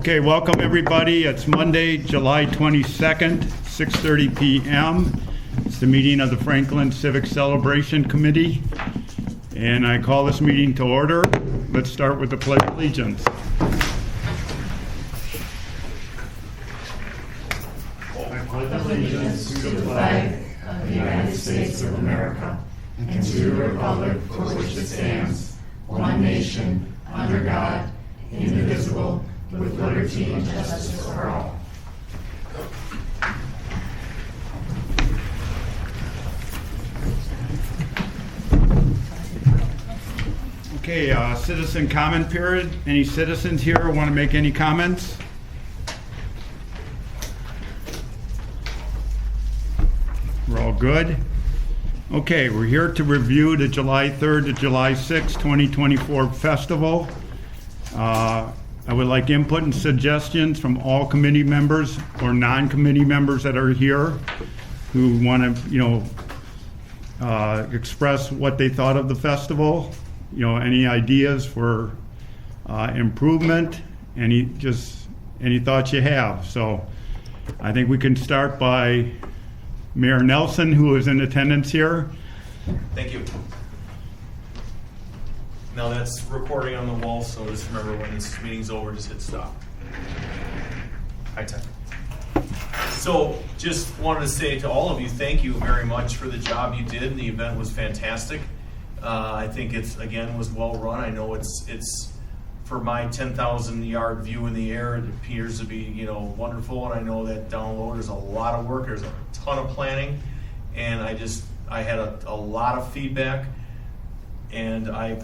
Okay, welcome everybody. It's Monday, July 22nd, 6:30 p.m. It's the meeting of the Franklin Civic Celebration Committee, and I call this meeting to order. Let's start with the Pledge of Allegiance. I pledge allegiance to the flag of the United States of America and to the republic for which it stands, one nation, under God, indivisible, with liberty and justice for all. Okay, citizen comment period. Any citizens here want to make any comments? We're all good? Okay, we're here to review the July 3rd to July 6th, 2024 festival. I would like input and suggestions from all committee members or non-committee members that are here who want to, express what they thought of the festival. Any ideas for improvement, any thoughts you have. So I think we can start by Mayor Nelson, who is in attendance here. Thank you. Now that's recording on the wall, so just remember when this meeting's over, just hit stop. High tech. So just wanted to say to all of you, thank you very much for the job you did. The event was fantastic. I think it again was well run. I know it's for my 10,000 yard view in the air, it appears to be wonderful, and I know that down low there's a lot of work. There's a ton of planning, and I had a lot of feedback. And I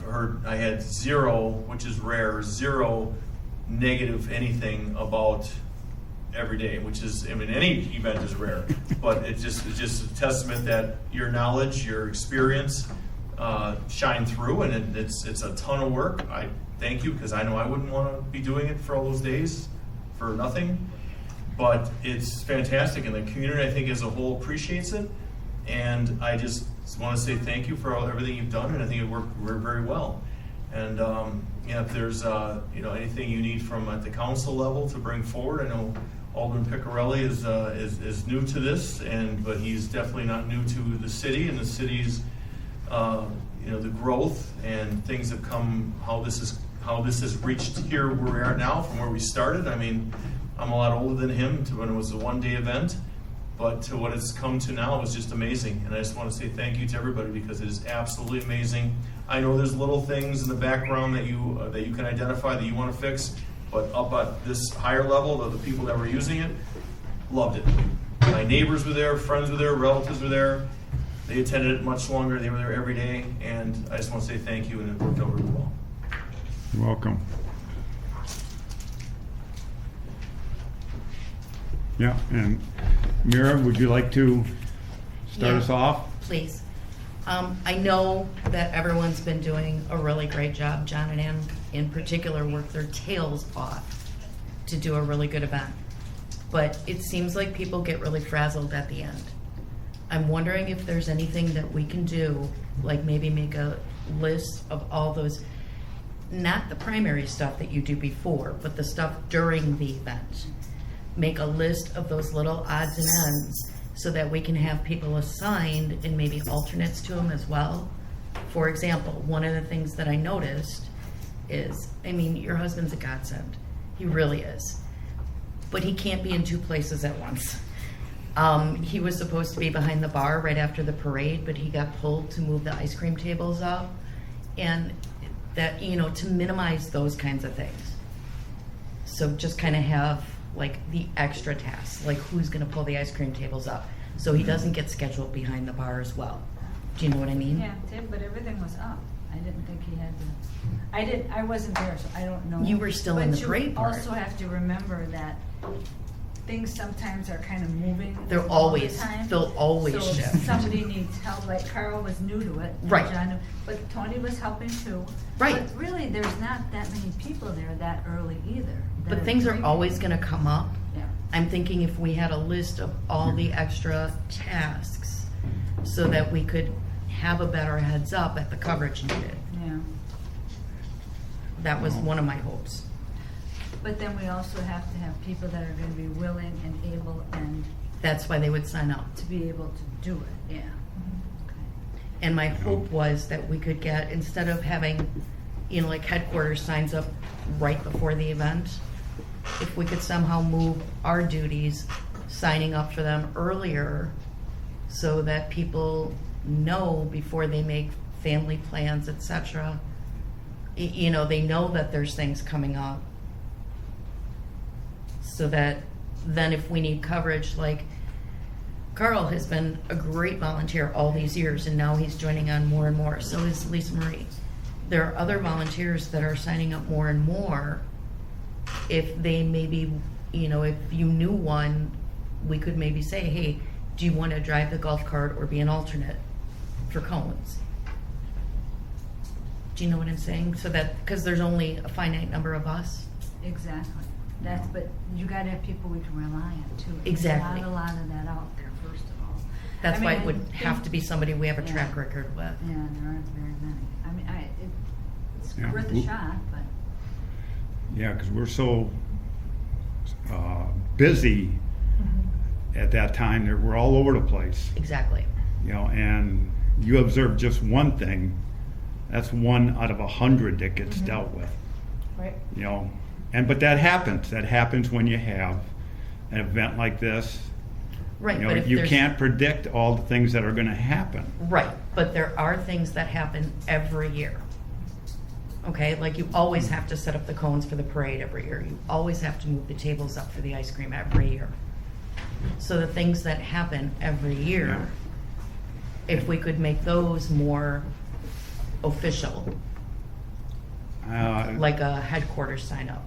had zero, which is rare, zero negative anything about every day, which is, any event is rare, but it's just a testament that your knowledge, your experience shine through, and it's a ton of work. I thank you, because I know I wouldn't want to be doing it for all those days for nothing, but it's fantastic, and the community, I think, as a whole appreciates it, and I just want to say thank you for everything you've done, and I think it worked very well. And if there's anything you need from at the council level to bring forward, I know Alderman Piccarelli is new to this, but he's definitely not new to the city and the city's the growth and things have come. How this has reached here where we are now from where we started. I'm a lot older than him to when it was a one-day event. But to what it's come to now is just amazing. And I just want to say thank you to everybody, because it is absolutely amazing. I know there's little things in the background that you can identify that you want to fix, but up at this higher level, of the people that were using it, loved it. My neighbors were there, friends were there, relatives were there. They attended it much longer. They were there every day. And I just want to say thank you, and it worked out really well. You're welcome. Yeah, and Mira, would you like to start us off? Please. I know that everyone's been doing a really great job. John and Ann in particular worked their tails off to do a really good event. But it seems like people get really frazzled at the end. I'm wondering if there's anything that we can do, like maybe make a list of all those, not the primary stuff that you do before, but the stuff during the event. Make a list of those little odds and ends so that we can have people assigned and maybe alternates to them as well. For example, one of the things that I noticed is, your husband's a godsend. He really is. But he can't be in two places at once. He was supposed to be behind the bar right after the parade, but he got pulled to move the ice cream tables up. And that, to minimize those kinds of things. So just kind of have the extra tasks, like who's going to pull the ice cream tables up, so he doesn't get scheduled behind the bar as well. Do you know what I mean? Yeah, but everything was up. I didn't think he had to. I wasn't there, so I don't know. You were still in the parade part. But you also have to remember that things sometimes are kind of moving. They'll always shift. So somebody needs help. Like Carl was new to it, right? John, but Tony was helping too. Right. But really, there's not that many people there that early either. But things are always going to come up. Yeah. I'm thinking if we had a list of all the extra tasks, so that we could have a better heads up at the coverage needed. Yeah. That was one of my hopes. But then we also have to have people that are gonna be willing and able and That's why they would sign up. to be able to do it, yeah. Okay. And my hope was that we could get, instead of having, like headquarters signs up right before the event, if we could somehow move our duties, signing up for them earlier, so that people know before they make family plans, etc. They know that there's things coming up. So that then if we need coverage, like Carl has been a great volunteer all these years, and now he's joining on more and more. So is Lisa Marie. There are other volunteers that are signing up more and more. If they maybe, if you knew one, we could maybe say, hey, do you want to drive the golf cart or be an alternate for cones? Do you know what I'm saying? So that, because there's only a finite number of us. Exactly. But you gotta have people we can rely on too. Exactly. There's not a lot of that out there, first of all. That's I why mean, it would I have think- to be somebody we have a Yeah. track record with. Yeah, there aren't very many. I mean, it's Yeah. worth a shot, but. Yeah, because we're so busy at that time that we're all over the place, Exactly. and you observe just one thing, that's one out of 100 that gets dealt with, Right. but that happens when you have an event like this. Right, but if You there's, can't predict all the things that are going to happen. right, but there are things that happen every year. Okay, like you always have to set up the cones for the parade every year. You always have to move the tables up for the ice cream every year. So the things that happen every year, if we could make those more official, like a headquarters sign up,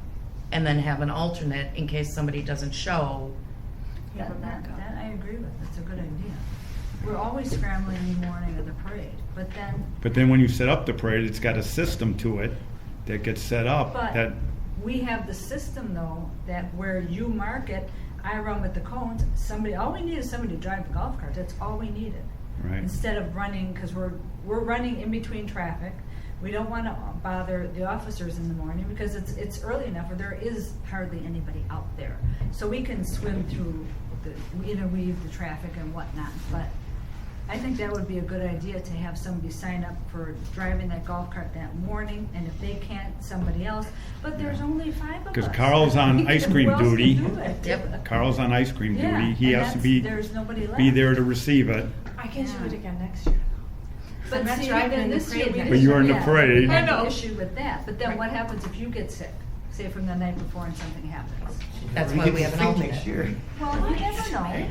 and then have an alternate in case somebody doesn't show. That I agree with. That's a good idea. We're always scrambling in the morning of the parade, but then when you set up the parade, it's got a system to it that gets set up. But we have the system though, that where you mark it, I run with the cones, all we need is somebody to drive the golf cart, that's all we needed. Right. Instead of running, because we're running in between traffic, we don't want to bother the officers in the morning because it's early enough where there is hardly anybody out there. So we can swim through, interweave the traffic and whatnot, but I think that would be a good idea to have somebody sign up for driving that golf cart that morning, and if they can't, somebody else. But there's only 5 of us. Because Carl's on ice cream Who else can duty. do it? Yep. Carl's on ice cream Yeah, duty. He and has to there's nobody left. be there to receive it. I can do Yeah. it again next year. But I'm not see, driving then in the this year parade we next But you are in the yeah, parade. we I have know. an issue with that. But then Right. what happens if you get sick? Say from the night before and something happens. That's why we have an alternate. Next year. Well, you never know.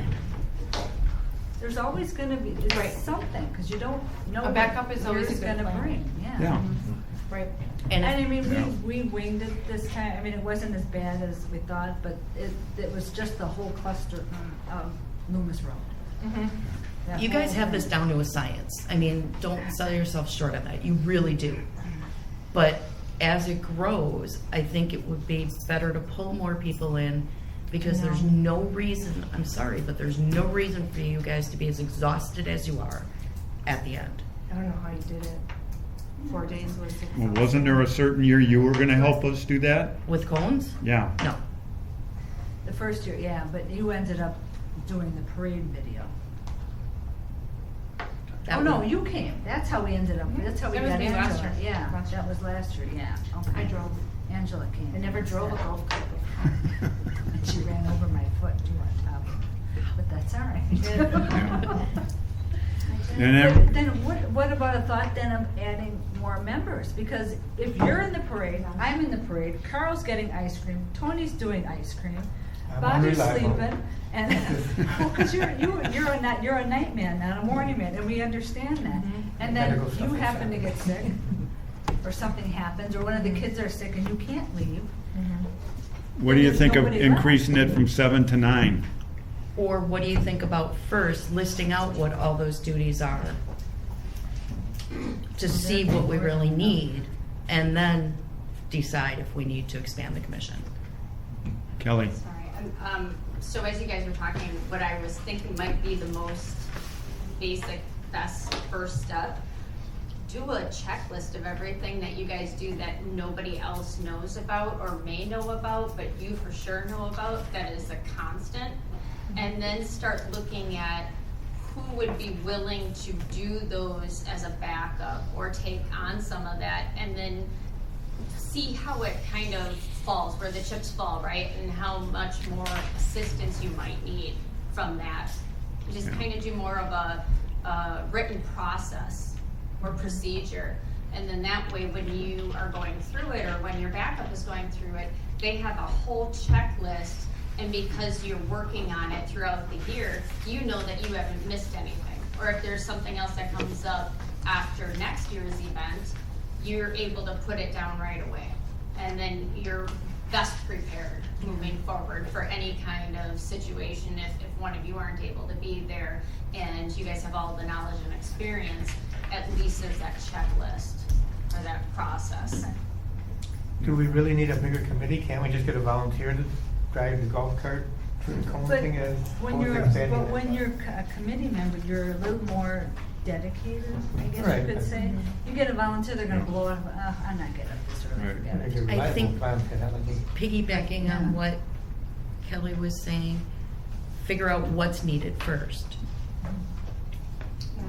There's always going to be Right. something because you don't know A backup what is always a year's good gonna plan. bring. Yeah. Right. And And I if- mean, Yeah. we winged it this time. I mean, it wasn't as bad as we thought, but it was just the whole cluster of Loomis Road. Mm-hmm. That you guys whole have this thing. down to a science. I mean, don't sell yourself short of that. You really do. But as it grows, I think it would be better to pull more people in because there's no reason, I'm sorry, but there's no reason for you guys to be as exhausted as you are at the end. I don't know how you did it. 4 days was. Well, wasn't there a certain year you were going to help us do that? With cones? Yeah. No. The first year, yeah, but you ended up doing the parade video. That Oh, no, would- you came. That's how we ended up. That's how we That was got me Angela. last year. Yeah, Last that year. was last year, yeah. Okay. I drove. Angela came. I never drove a golf cart before. And she ran over my foot too on top of it. But that's all right. And But then, then what about a thought then of adding more members? Because if you're in the parade, I'm in the parade, Carl's getting ice cream, Tony's doing ice cream, I'm Bobby's unreliable. sleeping, and, well, cause you're a night man, not a morning man, and we understand that. And Better then go you something happen to family. get sick, or something happens, or one of the kids are sick and you can't leave. what do you There's think of nobody left. increasing it from 7 to 9? Or what do you think about first listing out what all those duties are? To see what we really need, and then decide if we need to expand the commission. Kelly? Sorry. So as you guys were talking, what I was thinking might be the most basic, best first step do a checklist of everything that you guys do that nobody else knows about or may know about, but you for sure know about, that is a constant. And then start looking at who would be willing to do those as a backup or take on some of that, and then see how it kind of falls, where the chips fall, right? And how much more assistance you might need from that. Just kind of do more of a written process or procedure. And then that way, when you are going through it, or when your backup is going through it, they have a whole checklist. And because you're working on it throughout the year, you know that you haven't missed anything. Or if there's something else that comes up after next year's event, you're able to put it down right away. And then you're best prepared moving forward for any kind of situation. If one of you aren't able to be there and you guys have all the knowledge and experience, at least there's that checklist or that process. Do we really need a bigger committee? Can't we just get a volunteer to drive the golf cart through the cone But thing? And when you're a committee member, you're a little more dedicated, I guess Right. you could say. You get a volunteer, they're gonna blow up, I'm not getting up this early, Right. forget Like a it. reliable think- volunteer, not like a- Piggybacking Yeah. on what Kelly was saying, figure out what's needed first. Yeah,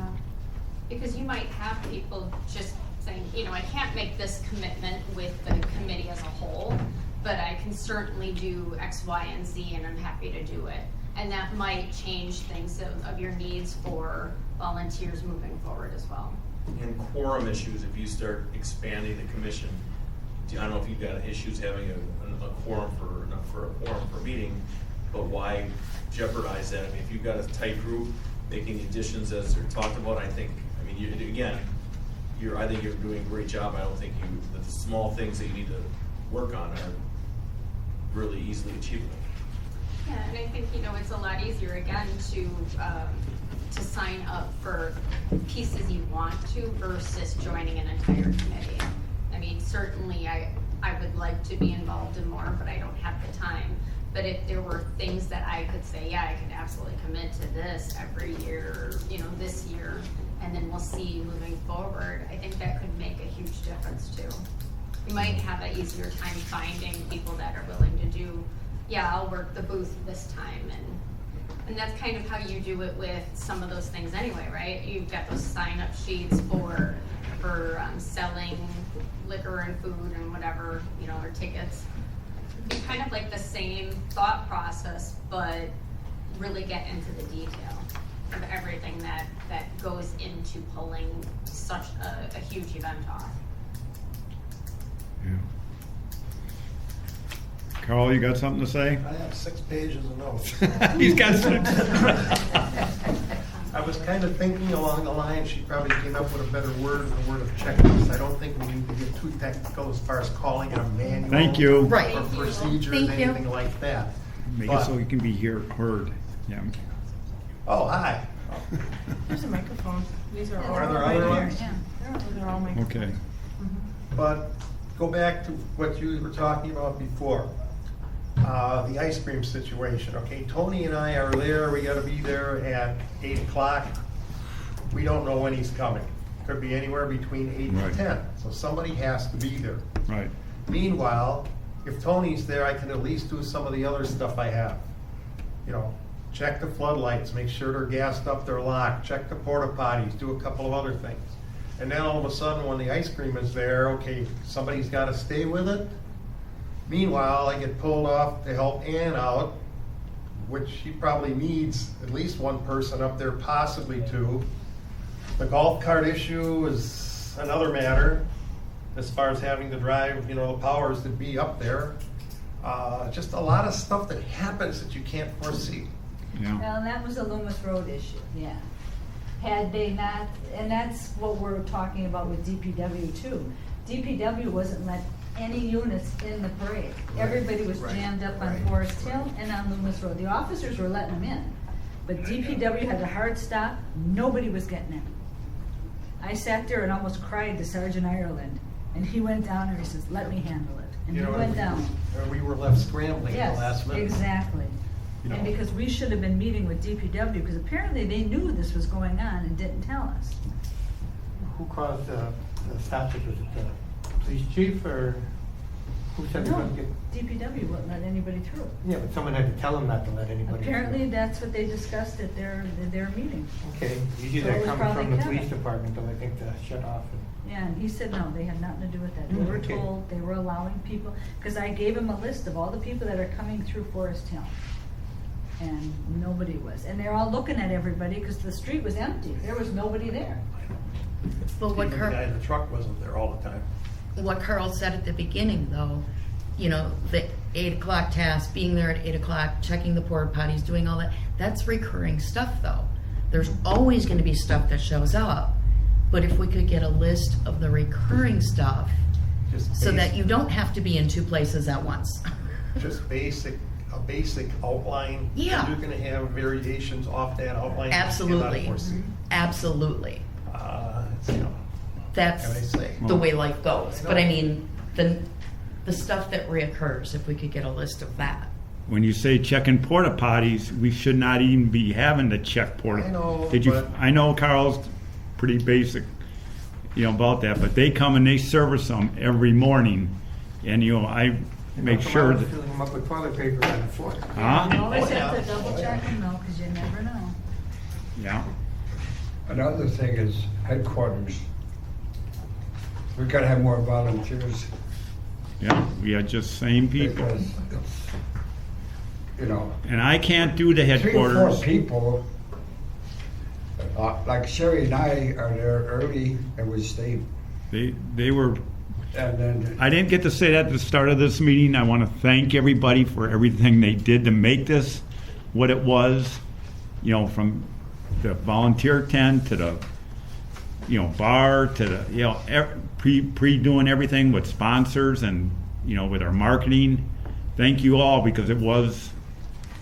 because you might have people just saying, you know, I can't make this commitment with the committee as a whole, but I can certainly do X, Y, and Z, and I'm happy to do it. And that might change things of your needs for volunteers moving forward as well. And quorum issues, if you start expanding the commission, I don't know if you've got issues having a quorum for, not for a quorum for a meeting, but why jeopardize that? I mean, if you've got a tight group making additions as they're talked about, I think, I mean, I think you're doing a great job. I don't think the small things that you need to work on are really easily achievable. Yeah, and I think, you know, it's a lot easier, again, to sign up for pieces you want to versus joining an entire committee. I mean, certainly I would like to be involved in more, but I don't have the time. But if there were things that I could say, yeah, I could absolutely commit to this every year, you know, this year, and then we'll see moving forward, I think that could make a huge difference too. You might have an easier time finding people that are willing to do, yeah, I'll work the booth this time, and that's kind of how you do it with some of those things anyway, right? You've got those sign-up sheets for selling liquor and food and whatever, you know, or tickets. It's kind of like the same thought process, but really get into the detail of everything that goes into pulling such a huge event off. Yeah. Carl, you got something to say? I have 6 pages of notes. He's got some. I was kind of thinking along the line, she probably came up with a better word than the word of checklist. I don't think we need to get too technical as far as calling it a manual. Thank you. Right. Or procedures, Thank you. anything like that. Make it so you can be heard. Yeah. Oh, hi. There's a microphone. These are all. Are there right other here. ones? Yeah, they're all microphones. Okay. But go back to what you were talking about before. The ice cream situation. Okay, Tony and I are there. We gotta be there at 8 o'clock. We don't know when he's coming. Could be anywhere between 8 Right. and 10. So somebody has to be there. Right. Meanwhile, if Tony's there, I can at least do some of the other stuff I have. You know, check the floodlights, make sure they're gassed up, they're locked, check the porta potties, do a couple of other things. And then all of a sudden, when the ice cream is there, okay, somebody's gotta stay with it. Meanwhile, I get pulled off to help Ann out, which she probably needs at least one person up there, possibly two. The golf cart issue is another matter, as far as having to drive, you know, the powers that be up there. Just a lot of stuff that happens that you can't foresee. Yeah. Well, and that was a Loomis Road issue, yeah. Had they not, and that's what we're talking about with DPW too. DPW wasn't let any units in the parade. Everybody was Right, jammed up on right, Forest Hill right. and on Loomis Road. The officers were letting them in, but DPW had a hard stop, nobody was getting in. I sat there and almost cried to Sergeant Ireland, and he went down and he says, let me handle it. And he You know, went down. and we were left scrambling at the last Yes, minute. exactly. You And know. because we should have been meeting with DPW, because apparently they knew this was going on and didn't tell us. who caused the stoppage? Was it the police chief or who said they No, couldn't get? DPW wouldn't let anybody through. Yeah, but someone had to tell them not to let anybody through. Apparently, that's what they discussed at their meeting. Okay, usually So it that was comes probably from the Kevin. police department, though, I think, to shut off. Yeah, and he said, no, they had nothing to do with that. They were Okay. told, they were allowing people, because I gave him a list of all the people that are coming through Forest Hill. And nobody was. And they're all looking at everybody because the street was empty. There was nobody there. But what Even the guy Carl, in the truck wasn't there all the time. what Carl said at the beginning, though, you know, the 8 o'clock task, being there at 8 o'clock, checking the porta potties, doing all that, that's recurring stuff, though. There's always going to be stuff that shows up. But if we could get a list of the recurring stuff, Just so that basic- you don't have to be in 2 places at once. Just a basic outline. Yeah. You're gonna have variations off that outline. that you cannot Absolutely. foresee. Absolutely. It's, you know, That's Can I say? the way life goes. I But I know. mean, the stuff that reoccurs, if we could get a list of that. When you say checking porta potties, we should not even be having to check porta. I know, Did you? but- I know Carl's pretty basic, you know, about that, but they come and they service them every morning, and you know, I make sure that. Filling them up with toilet paper on the floor. You Huh? always have to yeah. double check them though, because you never know. Yeah. Another thing is headquarters. We gotta have more volunteers Yeah. We are just same people, because it's, you know, and I can't do the 3 or 4 headquarters. people, like Sherry and I are there early and we stay, They were. and then. I didn't get to say that at the start of this meeting. I want to thank everybody for everything they did to make this what it was. You know, from the volunteer tent to the, you know, bar to the, you know, pre doing everything with sponsors and, you know, with our marketing. Thank you all, because it was,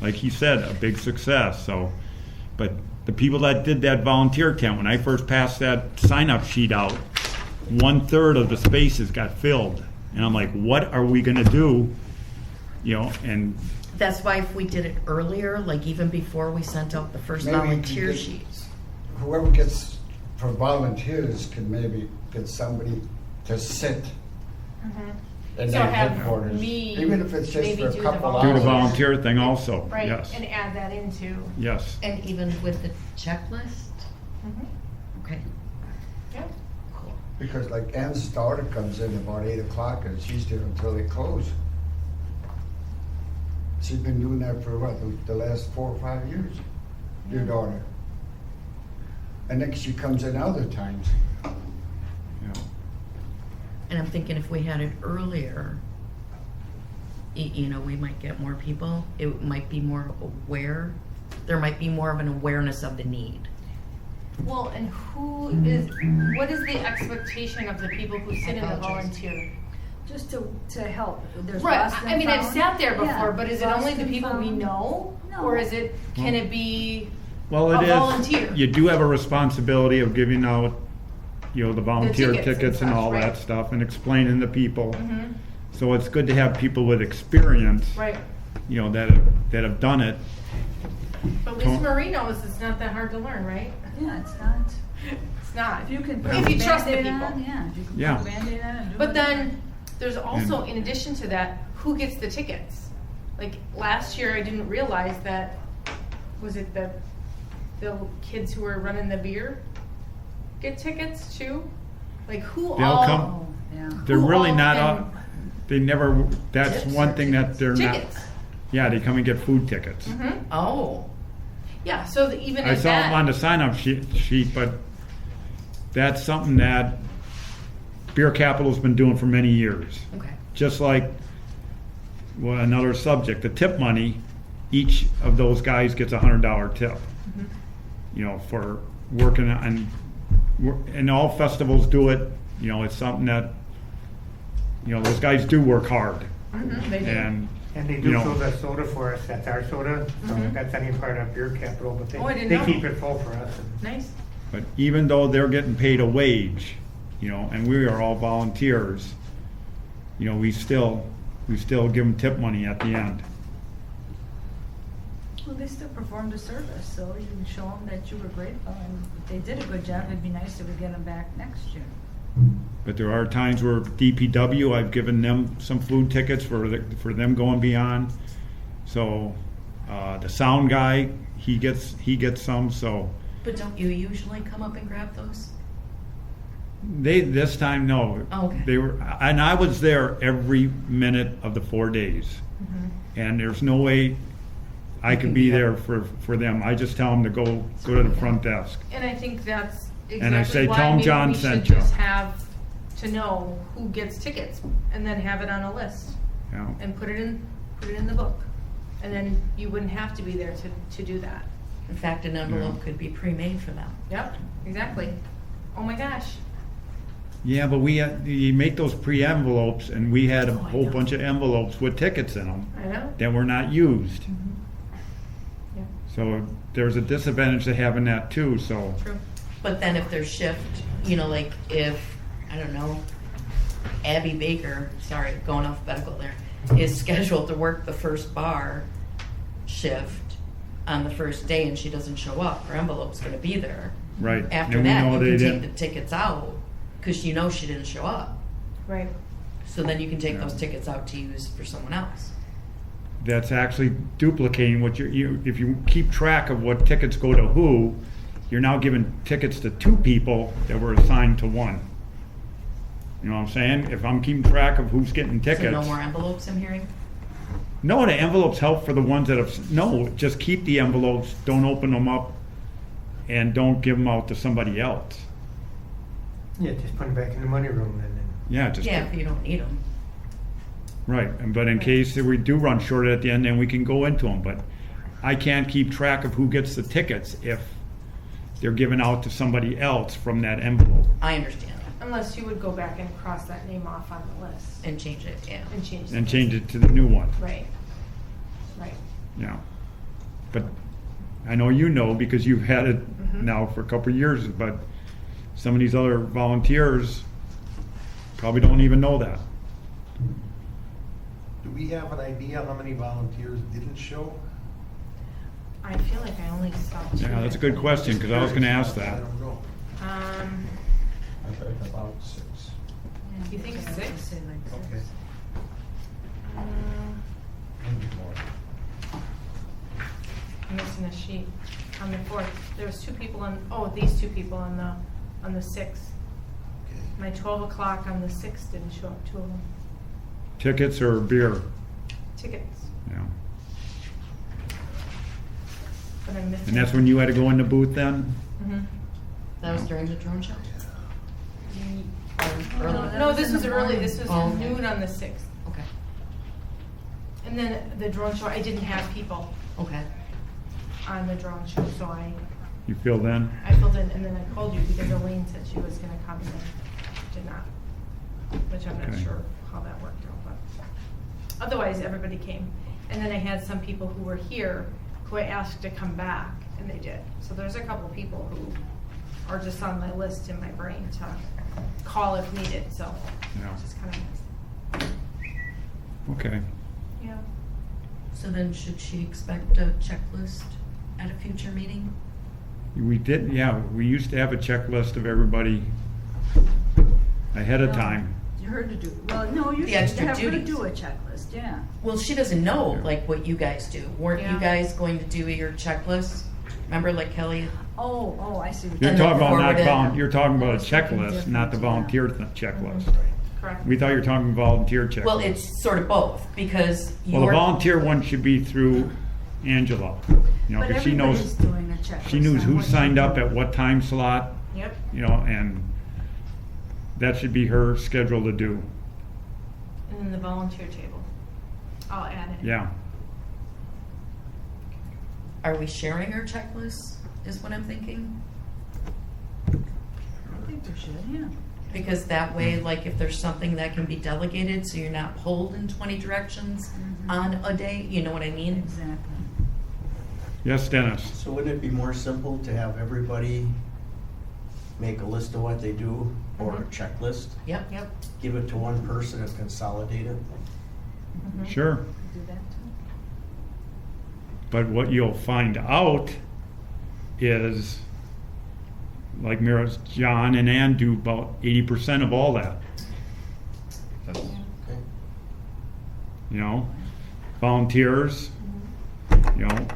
like he said, a big success. So, but the people that did that volunteer tent, when I first passed that sign-up sheet out, 1/3 of the spaces got filled, and I'm like, what are we gonna do? You know, and That's why if we did it earlier, like even before we sent out the first Maybe we can volunteer get- sheets. Whoever gets for volunteers can maybe get somebody to sit in So that have headquarters. me Even if it's just maybe for a do the couple do the hours. volunteer thing also. Right, Yes. and add that into. Yes. And even with the checklist? Mhm. Okay, Yeah. cool. Because like Ann's daughter comes in about 8 o'clock and she's there until they close. She's been doing that for what, the last 4 or 5 years, your daughter. And then she comes in other times. Yeah. And I'm thinking if we had it earlier, you know, we might get more people. It might be more aware. There might be more of an awareness of the need. Well, and what is the expectation of the people who sit in the volunteer? Just to help. There's Right, lost and I mean, I've found. sat there Yeah, before, but is it lost only the and people we found. know? No. Or can it be Well, it a is. volunteer? You do have a responsibility of giving out, you know, the volunteer tickets and tickets and such, all right. that stuff, and explaining to people. Mhm. So it's good to have people with experience, Right, you know, that have done it. but Lisa Marie knows it's not that hard to learn, right? Yeah, it's not. It's not. If you can put If a you trust the Band-Aid people. on, yeah, if you can Yeah. put a Band-Aid on and do But it. then, there's also, in addition to that, who gets the tickets? Like, last year, I didn't realize that, was it the kids who were running the beer get tickets too? Like, who They'll all? come. Oh, yeah. They're Who really all not. can- They never. That's Tips one or thing that they're Tickets. not. Yeah, they come and get food tickets. Mhm. Oh, Yeah, so even I at saw them on that, the sign-up sheet, but that's something that Beer Capital's been doing for many years. okay. Just like, well, another subject, the tip money, each of those guys gets a $100 tip. You know, for working on, and all festivals do it. You know, it's something that, you know, those guys do work hard, they do. and And they You do know. fill the soda for us, that's our soda, so that's any part of Beer Capital, but Oh, I didn't they know. keep it full for us. Nice. but even though they're getting paid a wage, you know, and we are all volunteers, you know, we still give them tip money at the end. Well, they still performed a service, so you can show them that you were grateful, and if they did a good job, it'd be nice if we get them back next year. But there are times where DPW, I've given them some food tickets for them going beyond. So, the sound guy, he gets some, so. But don't you usually come up and grab those? This time, no. Oh, okay. They were, and I was there every minute of the 4 days. And there's no way I could be there for them. I just tell them to go to the front desk. And I think that's And I say, exactly why tell 'em maybe John we sent should you. just have to know who gets tickets and then have it on a list You know? and put it in the book. And then you wouldn't have to be there to do that. In fact, an envelope could be pre-made for them. Yep, exactly. Oh my gosh. Yeah, but you make those pre-envelopes, and we had a Oh, I whole know. bunch of envelopes with tickets in them I know. that were not used. Yeah, So there's a disadvantage to having that too, so. true. But then if there's shift, like if, I don't know, Abby Baker, sorry, going alphabetical there, is scheduled to work the first bar shift on the first day and she doesn't show up, her envelope's gonna be there. Right. After And we that, know you they can take didn't- the tickets out, cause she didn't show up. Right. So then you can take Yeah. those tickets out to use for someone else. That's actually duplicating what if you keep track of what tickets go to who, you're now giving tickets to 2 people that were assigned to 1. You know what I'm saying? If I'm keeping track of who's getting tickets. So no more envelopes, I'm hearing? No, the envelopes help for the ones that have, no, just keep the envelopes, don't open them up, and don't give them out to somebody else. Yeah, just put them back in the money room and then. Yeah, just. Yeah, if you don't need them. Right, but in case we do run short at the end, then we can go into them, but I can't keep track of who gets the tickets if they're given out to somebody else from that envelope. I understand Unless you would go back and cross that name off on the list and change it, yeah. and change. And the change list. it to the new one, Right. Right. yeah. But I know you know because you've had it Mhm. now for a couple of years, but some of these other volunteers probably don't even know that. Do we have an idea how many volunteers didn't show? I feel like I only saw 2. Yeah, that's a good question, because I was gonna ask I that. don't know. I heard about 6. You think I was 6? gonna say like Okay. 6. Maybe more. I'm missing a sheet on the 4th. There was 2 people these 2 people on the 6th. My 12 o'clock on the 6th didn't show up, 2 of them. Tickets or beer, Tickets, yeah. but I'm missing. And that's when you had to go in the booth then? Mhm. That was during the drone show? Or No, early? that No, was this in was the early, morning. this was Oh, okay. noon on the 6th. Okay, And then the drone show, I didn't have people okay. on the drone show, so You feel then? I filled in, and then I called you because Elaine said she was gonna come and then did not. Which I'm not Okay. sure how that worked out, but otherwise, everybody came. And then I had some people who were here who I asked to come back, and they did. So there's a couple people who are just on my list in my brain to call if needed, so Yeah. it's just kind of nice. Okay. Yeah. So then should she expect a checklist at a future meeting? We did, yeah, we used to have a checklist of everybody ahead of time. You heard to do, well, no, you The should extra have her to duties. do a checklist, yeah. Well, she doesn't know, like, what you guys do. Weren't you Yeah. guys going to do your checklist? Remember, like Kelly? Oh, I see. what You're And talking then about not forwarded. you're talking about a That's something checklist, not the different, volunteer yeah. checklist. Correct. We thought you were talking volunteer checklist. Well, it's sort of both, because Well, the you're. volunteer one should be through Angela, you know, But because she knows, everybody's doing a checklist. she knows on who what you signed up do. at what time slot, Yep. you know, and that should be her schedule to do, And then the volunteer table. I'll add it. yeah. Are we sharing our checklists, is what I'm thinking? I think we should, yeah. Because that way, like, if there's something that can be delegated, so you're not pulled in 20 directions Mhm. on a day, you know what I mean? Exactly. Yes, Dennis? So wouldn't it be more simple to have everybody make a list of what they do or a checklist? Yep. Yep. Give it to one person and consolidate it? Mhm. Sure. Do that too. But what you'll find out is, like Mira's, John and Ann do about 80% of all that. That's, Okay. you know, volunteers, you know,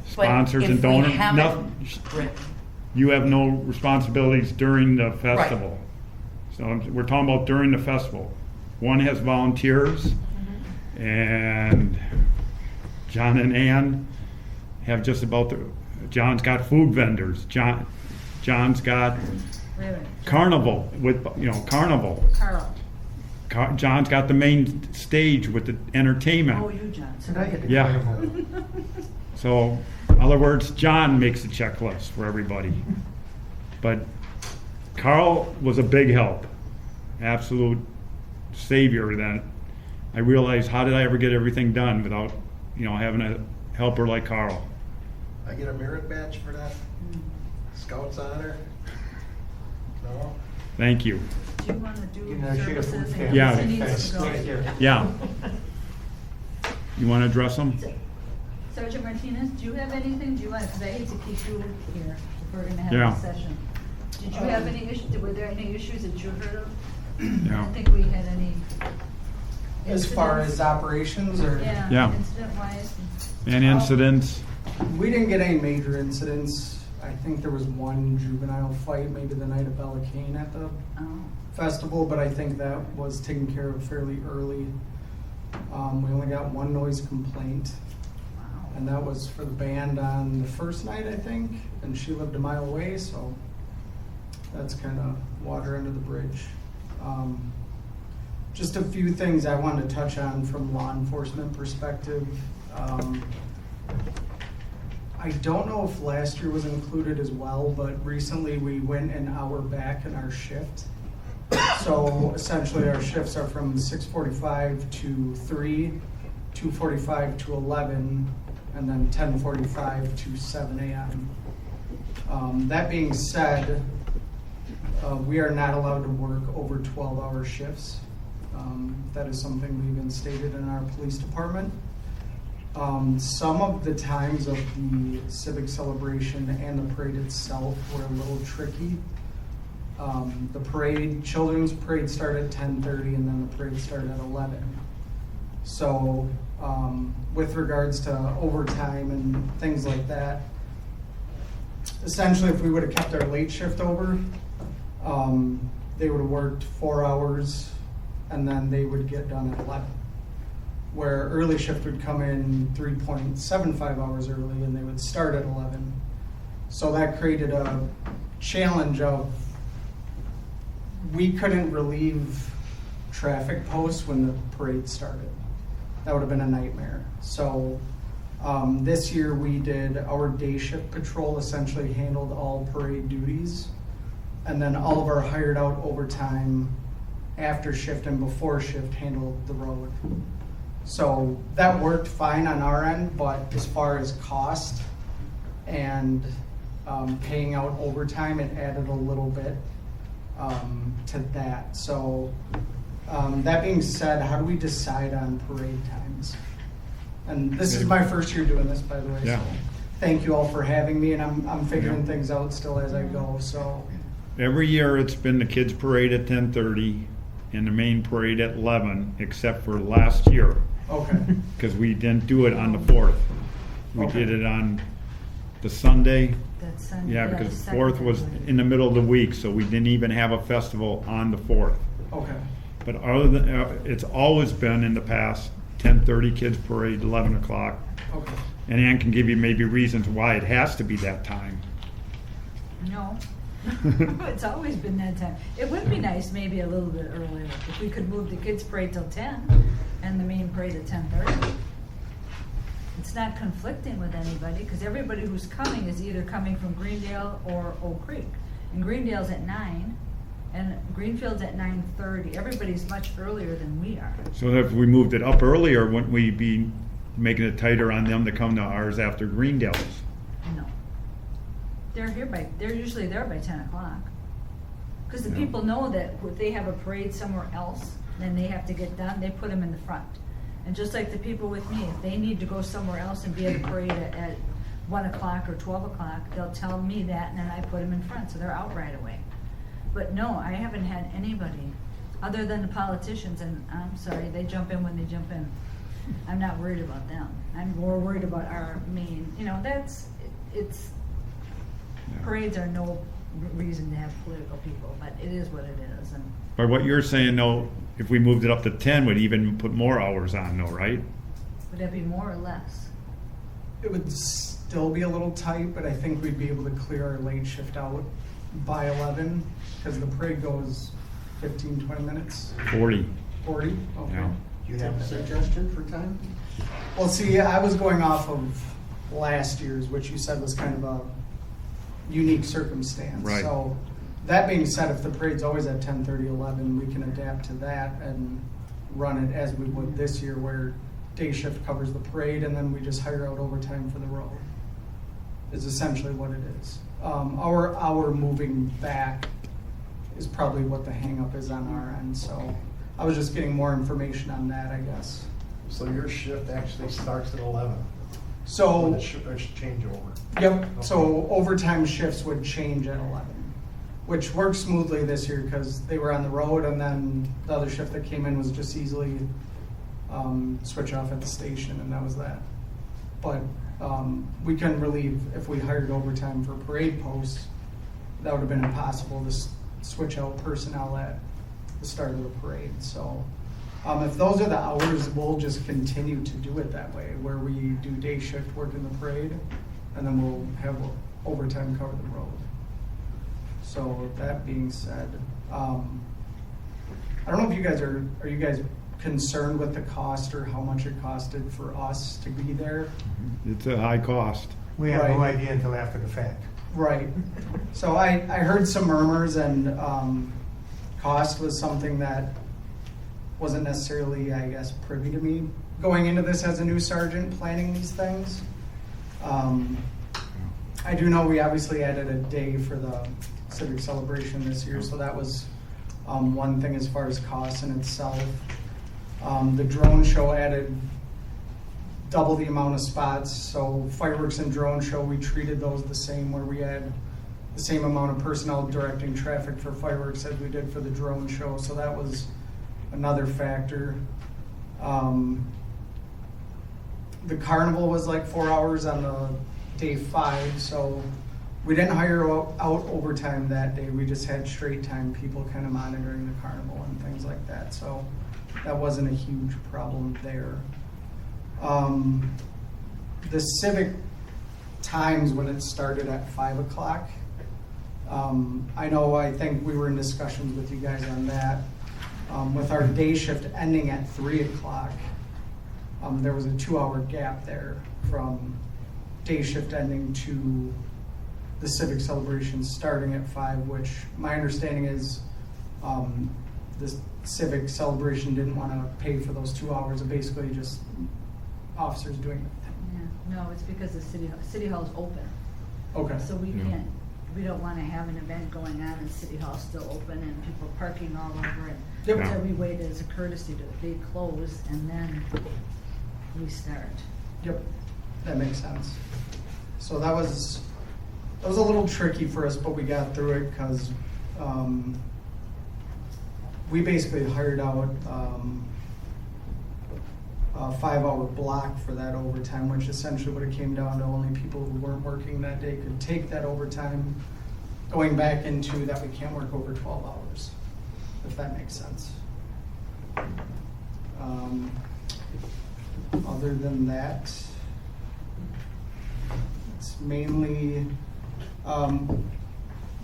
sponsors But and if we donors. haven't- Nothing, Right. you have no responsibilities during the festival. So we're talking about during the festival. One has volunteers, and John and Ann have just about John's got food vendors. John's got Wait a minute. carnival with, you know, carnival. Carl. John's got the main stage with the entertainment. Oh, you, John. So Did I get the Yeah. carnival? So, in other words, John makes a checklist for everybody. But Carl was a big help, absolute savior. That I realized, how did I ever get everything done without, you know, having a helper like Carl? I get a merit badge for that? Scouts honor? No? Thank you. Do you want to do You know, she had a food services? stamp. and Yeah. he needs to go? Thank you. Yeah. You want to address them? Sergeant Martinez, do you have anything? Do you want, because I hate to keep you here if we're gonna have Yeah. this session. Did you have any issues, were there any issues that you heard of? I Yeah. don't think we had any. As far as incidents. operations, or? Yeah. Incident wise? And incidents? We didn't get any major incidents. I think there was one juvenile fight, maybe the night of Bella Cane at the Oh, festival, but I think that was taken care of fairly early. We only got one noise complaint, wow. and that was for the band on the first night, I think, and she lived a mile away, so that's kind of water under the bridge. Just a few things I wanted to touch on from law enforcement perspective. I don't know if last year was included as well, but recently we went an hour back in our shift. So essentially our shifts are from 6:45 to 3, 2:45 to 11, and then 10:45 to 7 a.m. That being said, we are not allowed to work over 12-hour shifts. That is something we've instated in our police department. Some of the times of the Civic celebration and the parade itself were a little tricky. The parade, children's parade started at 10:30 and then the parade started at 11. So with regards to overtime and things like that, essentially if we would have kept our late shift over, they would have worked 4 hours and then they would get done at 11. Where early shift would come in 3.75 hours early and they would start at 11. So that created a challenge of we couldn't relieve traffic posts when the parade started. That would have been a nightmare. So this year we did our day shift patrol, essentially handled all parade duties. And then all of our hired out overtime after shift and before shift handled the road. So that worked fine on our end, but as far as cost and paying out overtime, it added a little bit to that. So that being said, how do we decide on parade times? And this is my first year doing this, by the way. Yeah. So thank you all for having me, and I'm figuring Yeah. things out still as I go. So Every year it's been the kids' parade at 10:30 and the main parade at 11, except for last year, okay, because we didn't do it on the 4th. We Okay. did it on the Sunday. That's Sunday. Yeah, because the the 4th second was one. in the middle of the week, so we didn't even have a festival on the 4th. okay, But other than, it's always been in the past, 10:30 kids parade, 11 o'clock. okay. And Ann can give you maybe reasons why it has to be that time. No. It's always been that time. It would be nice maybe a little bit earlier, if we could move the kids' parade till 10 and the main parade at 10:30. It's not conflicting with anybody, because everybody who's coming is either coming from Greendale or Oak Creek. And Greendale's at 9, and Greenfield's at 9:30. Everybody's much earlier than we are. So if we moved it up earlier, wouldn't we be making it tighter on them to come to ours after Greendale's? No. They're usually there by 10 o'clock. Because the Yeah. people know that if they have a parade somewhere else, then they have to get done, they put them in the front. And just like the people with me, if they need to go somewhere else and be at a parade at 1 o'clock or 12 o'clock, they'll tell me that, and then I put them in front, so they're out right away. But no, I haven't had anybody, other than the politicians, and I'm sorry, they jump in when they jump in. I'm not worried about them. I'm more worried about our main, it's, parades are no reason to have political people, but it is what it is. And By what you're saying, though, if we moved it up to 10, we'd even put more hours on, though, right? would that be more or less? It would still be a little tight, but I think we'd be able to clear our late shift out by 11, because the parade goes 15, 20 minutes. 40. 40? Okay. Yeah. Do you have a suggestion for time? Well, see, I was going off of last year's, which you said was kind of a unique circumstance. Right. So, that being said, if the parade's always at 10:30, 11, we can adapt to that and run it as we would this year, where day shift covers the parade and then we just hire out overtime for the road. Is essentially what it is. Our hour moving back is probably what the hangup is on our end. So I was just getting more information on that, I guess. So your shift actually starts at 11? So, When the change over? yep, so overtime shifts would change at 11, which worked smoothly this year because they were on the road, and then the other shift that came in was just easily switch off at the station, and that was that. But we couldn't relieve, if we hired overtime for parade posts, that would have been impossible to switch out personnel at the start of the parade. So if those are the hours, we'll just continue to do it that way, where we do day shift work in the parade, and then we'll have overtime cover the road. So that being said, I don't know if you guys are you guys concerned with the cost or how much it costed for us to be there? It's a high cost. We have no Right. idea until after the fact. Right. So I heard some murmurs, and cost was something that wasn't necessarily, I guess, privy to me going into this as a new sergeant planning these things. I do know we obviously added a day for the Civic celebration this year, so that was one thing as far as cost in itself. The drone show added double the amount of spots, so fireworks and drone show, we treated those the same, where we had the same amount of personnel directing traffic for fireworks as we did for the drone show, so that was another factor. The carnival was like 4 hours on the day 5, so we didn't hire out overtime that day. We just had straight time people kind of monitoring the carnival and things like that, so that wasn't a huge problem there. The Civic times when it started at 5 o'clock, I think we were in discussions with you guys on that. With our day shift ending at 3 o'clock, there was a 2-hour gap there from day shift ending to the Civic celebration starting at 5, which my understanding is the Civic celebration didn't want to pay for those 2 hours of basically just officers doing it. Yeah, no, it's because the city hall's open. Okay. So we can't, we don't want to have an event going on and city hall's still open and people parking all over it. Yep. So we wait as a courtesy to they close and then we start. Yep, that makes sense. So that was a little tricky for us, but we got through it because we basically hired out a 5-hour block for that overtime, which essentially would have came down to only people who weren't working that day could take that overtime, going back into that we can't work over 12 hours, if that makes sense. Other than that, it's mainly,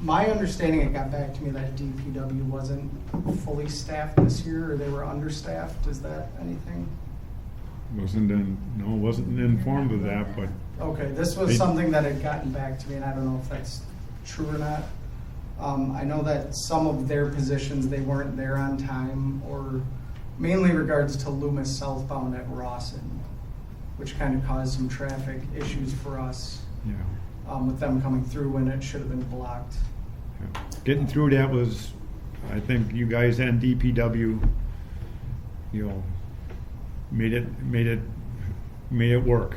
my understanding, it got back to me that DPW wasn't fully staffed this year, or they were understaffed. Is that anything? Wasn't informed of that, but Okay, this was something that had gotten back to me, and I don't know if that's true or not. I know that some of their positions, they weren't there on time, or mainly in regards to Loomis southbound at Rawson, which kind of caused some traffic issues for us. yeah. With them coming through when it should have been blocked. Getting through that was, I think you guys and DPW, made it work,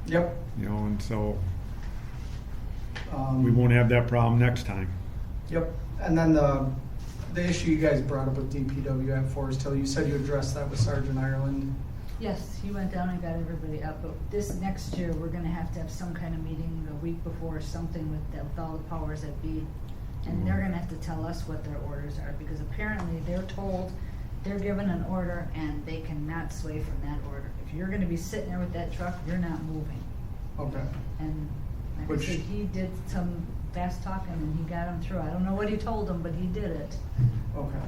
Yep. you know, and so we won't have that problem next time. Yep. And then the issue you guys brought up with DPW at Forest Hill, you said you addressed that with Sergeant Ireland. Yes, he went down and got everybody up, but this next year, we're gonna have to have some kind of meeting a week before, or something with all the powers that be. And they're gonna have to tell us what their orders are, because apparently they're told, they're given an order and they cannot sway from that order. If you're gonna be sitting there with that truck, you're not moving. Okay. And like Which- I said, he did some fast talking and he got them through. I don't know what he told them, but he did it. Okay.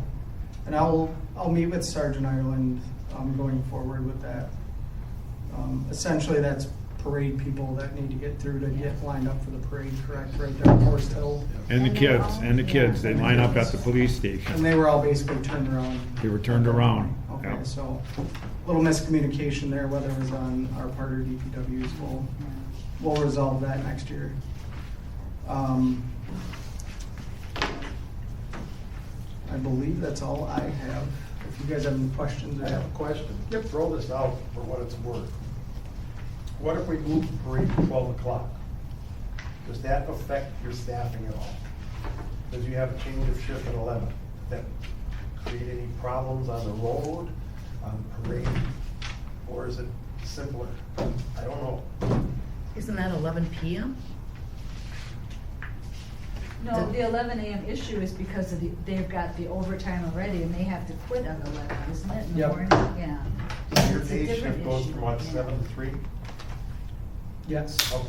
And I'll meet with Sergeant Ireland going forward with that. Essentially, that's parade people that need to get through to get lined up for the parade, correct? Right there at Forest Hill. And the kids, they line up at the police And station. they were all basically turned around. They were turned around. Okay, Yeah. so a little miscommunication there, whether it was on our part or DPW's. We'll resolve that next year. I believe that's all I have. If you guys have any questions. I have a question. Yep. Throw this out for what it's worth. What if we move the parade to 12 o'clock? Does that affect your staffing at all? Because you have a change of shift at 11. Does that create any problems on the road, on the parade? Or is it simpler? I don't know. Isn't that 11 p.m.? No, the 11 a.m. issue is because of they've got the overtime already and they have to quit at 11, isn't it, in the Yep. morning? Yeah. Your It's a day different shift goes issue, from what, yeah. 7 to 3? Yes. Okay.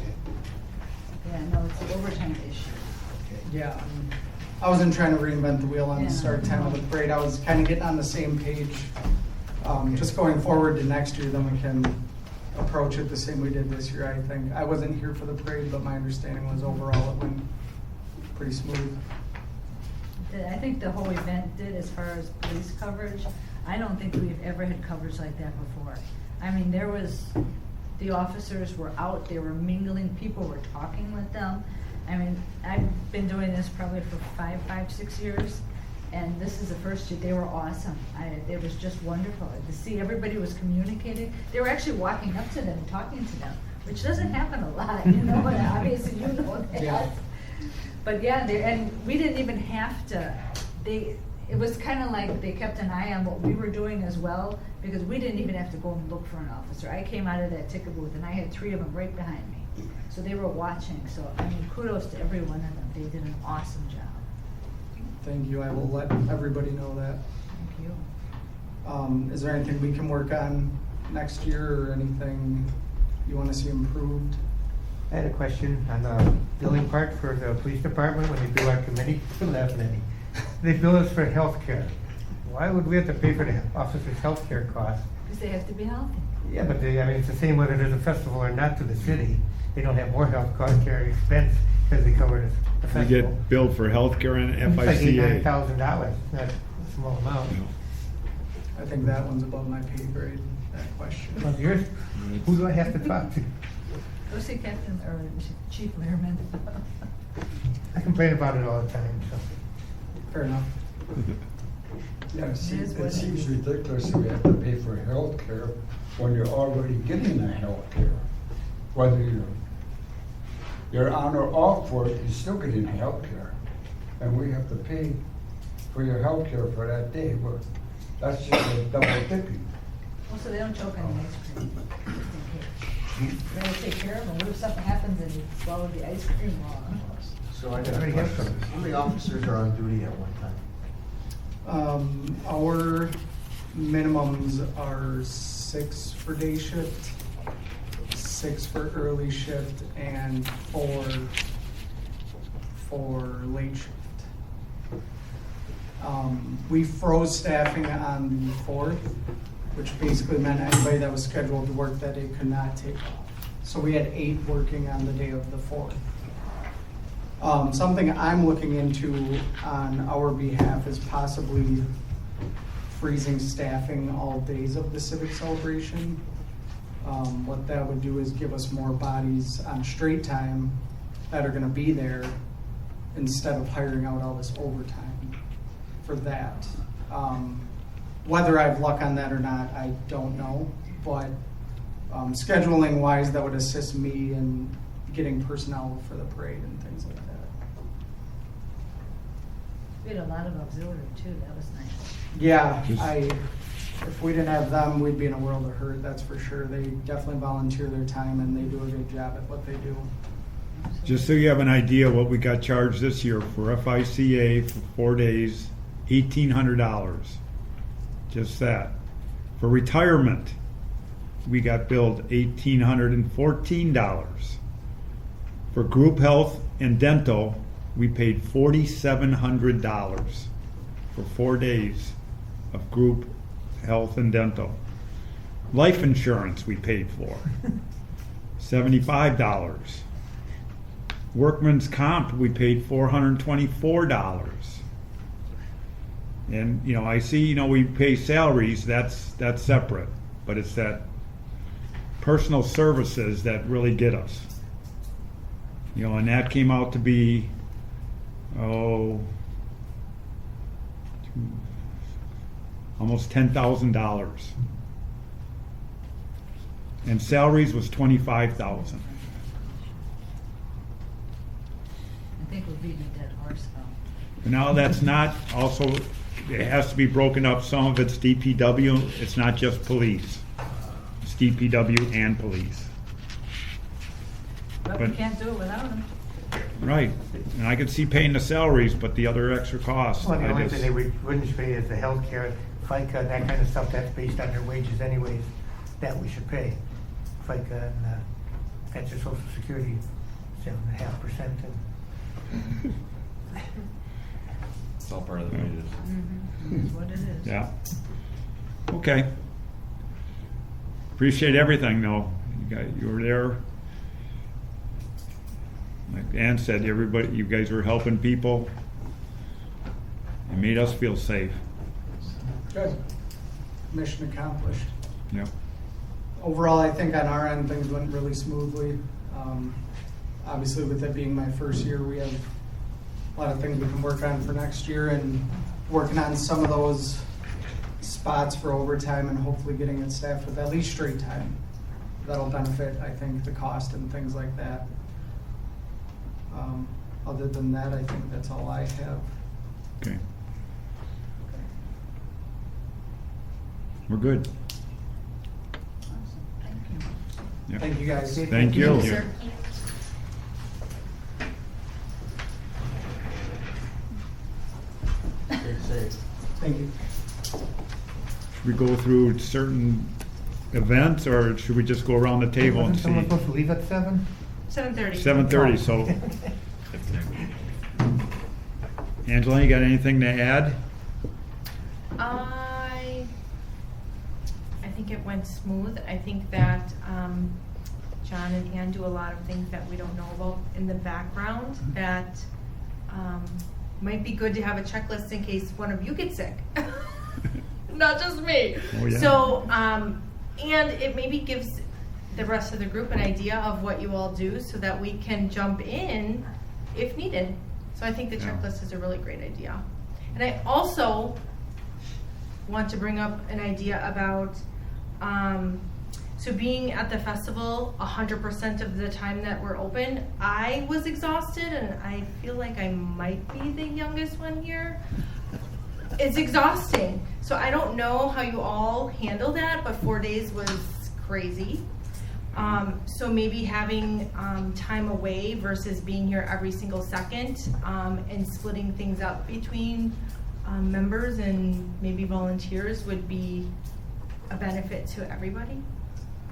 Yeah, no, it's the overtime issue. Yeah. I wasn't trying to reinvent the wheel on Yeah. the start time of the parade. I was kind of getting on the same page. Just going forward to next year, then we can approach it the same we did this year, I think. I wasn't here for the parade, but my understanding was overall it went pretty smooth. I think the whole event did as far as police coverage. I don't think we've ever had coverage like that before. I mean, the officers were out, they were mingling, people were talking with them. I mean, I've been doing this probably for 6 years, and this is the first year. They were awesome. It was just wonderful to see everybody was communicating. They were actually walking up to them and talking to them, which doesn't happen a lot, you know, and obviously you know that. Yeah. But yeah, and we didn't even have to, it was kind of like they kept an eye on what we were doing as well, because we didn't even have to go and look for an officer. I came out of that ticket booth and I had 3 of them right behind me. So they were watching, so I mean, kudos to every one of them. They did an awesome job. Thank you. I will let everybody know that. Thank you. Is there anything we can work on next year or anything you want to see improved? I had a question on the billing part for the police department when they do our committee. You're laughing at me. They bill us for health care. Why would we have to pay for the officers' health care costs? Because they have to be healthy. Yeah, but it's the same whether there's a festival or not to the city. They don't have more health cost care expense because they cover the You festival. get billed for healthcare and It's like FICA. $89,000. Not a small amount. I think that one's above my pay grade, that question. Well, yours, who do I have to talk to? Go see Captain, or Chief Lehrman. I complain about it all the time, so. Fair enough. Yeah, It is what it it seems is. ridiculous that we have to pay for health care when you're already getting the health care. Whether you're on or off work, you're still getting health care. And we have to pay for your health care for that day. Well, that's just a double dipping. Also, they don't choke on the ice cream, just in case. They gotta take care of them. What if something happens and you swallow the ice cream wrong? So I got a Already have question. some. How many officers are on duty at one time? Our minimums are 6 for day shift, 6 for early shift, and 4 for late shift. We froze staffing on the 4th, which basically meant anybody that was scheduled to work that day could not take off. So we had 8 working on the day of the 4th. Something I'm looking into on our behalf is possibly freezing staffing all days of the Civic celebration. What that would do is give us more bodies on straight time that are gonna be there instead of hiring out all this overtime for that. Whether I have luck on that or not, I don't know. But scheduling wise, that would assist me in getting personnel for the parade and things like that. We had a lot of auxiliary too, that was nice. Yeah, Just- if we didn't have them, we'd be in a world of hurt, that's for sure. They definitely volunteer their time and they do a good job at what they do. Just so you have an idea what we got charged this year for FICA for 4 days, $1,800. Just that. For retirement, we got billed $1,814. For group health and dental, we paid $4,700 for 4 days of group health and dental. Life insurance we paid for, $75. Workman's comp, we paid $424. And, you know, I see, you know, we pay salaries, that's separate, but it's that personal services that really get us. You know, and that came out to be, almost $10,000. And salaries was $25,000. I think we're beating a dead horse though. Now, that's not also, it has to be broken up. Some of it's DPW, it's not just police. It's DPW and police. But we But- can't do it without them. Right, and I could see paying the salaries, but the other extra costs, Well, the I only just, thing they wouldn't pay is the healthcare, FICA, and that kind of stuff, that's based on their wages anyways, that we should pay. FICA and, that's your social security, 7.5%. And It's all part of the wages. That's what it is. yeah. Okay. Appreciate everything, though. You were there. Like Ann said, everybody, you guys were helping people. It made us feel safe. Good. Mission accomplished. Yep. Overall, I think on our end, things went really smoothly. Obviously, with it being my first year, we have a lot of things we can work on for next year and working on some of those spots for overtime and hopefully getting it staffed with at least straight time. That'll benefit, I think, the cost and things like that. Other than that, I think that's all I have. Okay. We're good. Awesome. Thank you. Yep. Thank you, guys. Thank you. Thank you, sir. Stay safe. Thank you. Should we go through certain events, or should we just go around the table and Wasn't see? someone supposed to leave at 7? 7:30. 7:30, so. Angela, you got anything to add? I think it went smooth. I think that John and Ann do a lot of things that we don't know about in the background that might be good to have a checklist in case one of you gets sick. Not just me. Oh, yeah. So, and it maybe gives the rest of the group an idea of what you all do so that we can jump in if needed. So I think the Yeah. checklist is a really great idea. And I also want to bring up an idea about, so being at the festival 100% of the time that we're open, I was exhausted and I feel like I might be the youngest one here. It's exhausting. So I don't know how you all handle that, but 4 days was crazy. So maybe having time away versus being here every single second, and splitting things up between members and maybe volunteers would be a benefit to everybody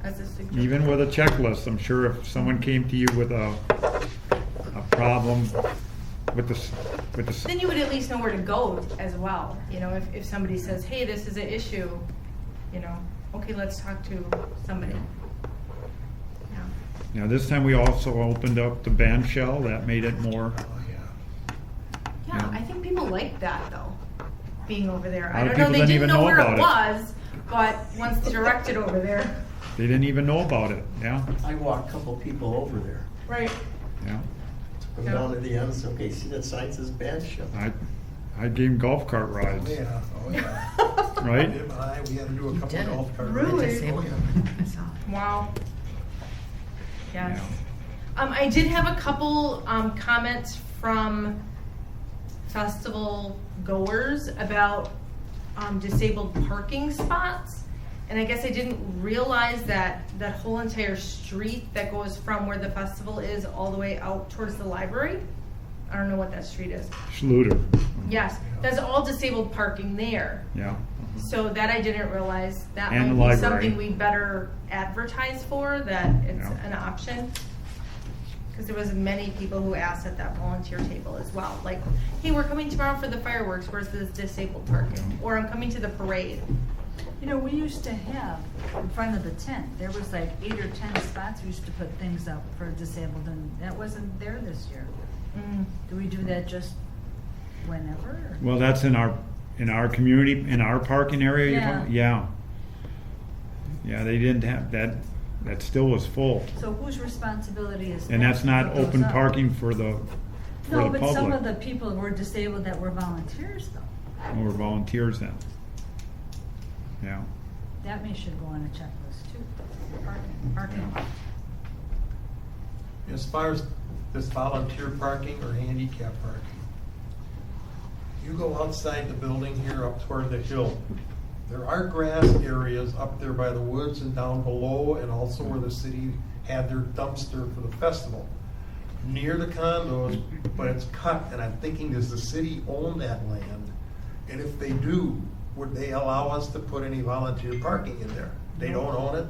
as a suggestion. Even with a checklist, I'm sure if someone came to you with a problem with the. Then you would at least know where to go as well. You know, if somebody says, hey, this is an issue, you know, okay, let's talk to somebody. Yeah. Now, this time we also opened up the band shell, that made it more. Yeah, I think people like that though, being over there. I A lot of don't know, people they didn't didn't even know know where it about was, but once they directed over there. They didn't even know about it, yeah, I walked a couple people over there. Right. yeah. Took them down to the end, said, okay, see that sign says band shell. I gave them golf cart rides. Yeah, oh yeah. right? Him and I, we had to do a couple did. of golf cart Really? races. Disabled. Oh, yeah. I saw it. Wow. Yes. I did have a couple comments from festival goers about disabled parking spots. And I guess I didn't realize that that whole entire street that goes from where the festival is all the way out towards the library. I don't know what that street is. Schluter. Yes, that's all disabled parking there. Yeah. So that I didn't realize. That And the might be library. something we better advertise for, that it's Yeah. an option. Because there was many people who asked at that volunteer table as well. Like, hey, we're coming tomorrow for the fireworks, where's this disabled parking? Or I'm coming to the parade. You know, we used to have, in front of the tent, there was like 8 or 10 spots we used to put things up for disabled, and that wasn't there this year. Do we do that just whenever? or- Well, that's in our community, in our parking area, you're talking? Yeah. Yeah, they didn't have, that still was full. So whose responsibility is that? And that's to not put those open up? parking for the No, but some of public. the people were disabled that were volunteers though. Or volunteers then. Yeah. That may should go on a checklist too. Parking lot. As far as this volunteer parking or handicap parking, you go outside the building here up toward the hill. There are grass areas up there by the woods and down below, and also where the city had their dumpster for the festival. Near the condos, but it's cut, and I'm thinking, does the city own that land? And if they do, would they allow us to put any volunteer parking in there? They don't own it?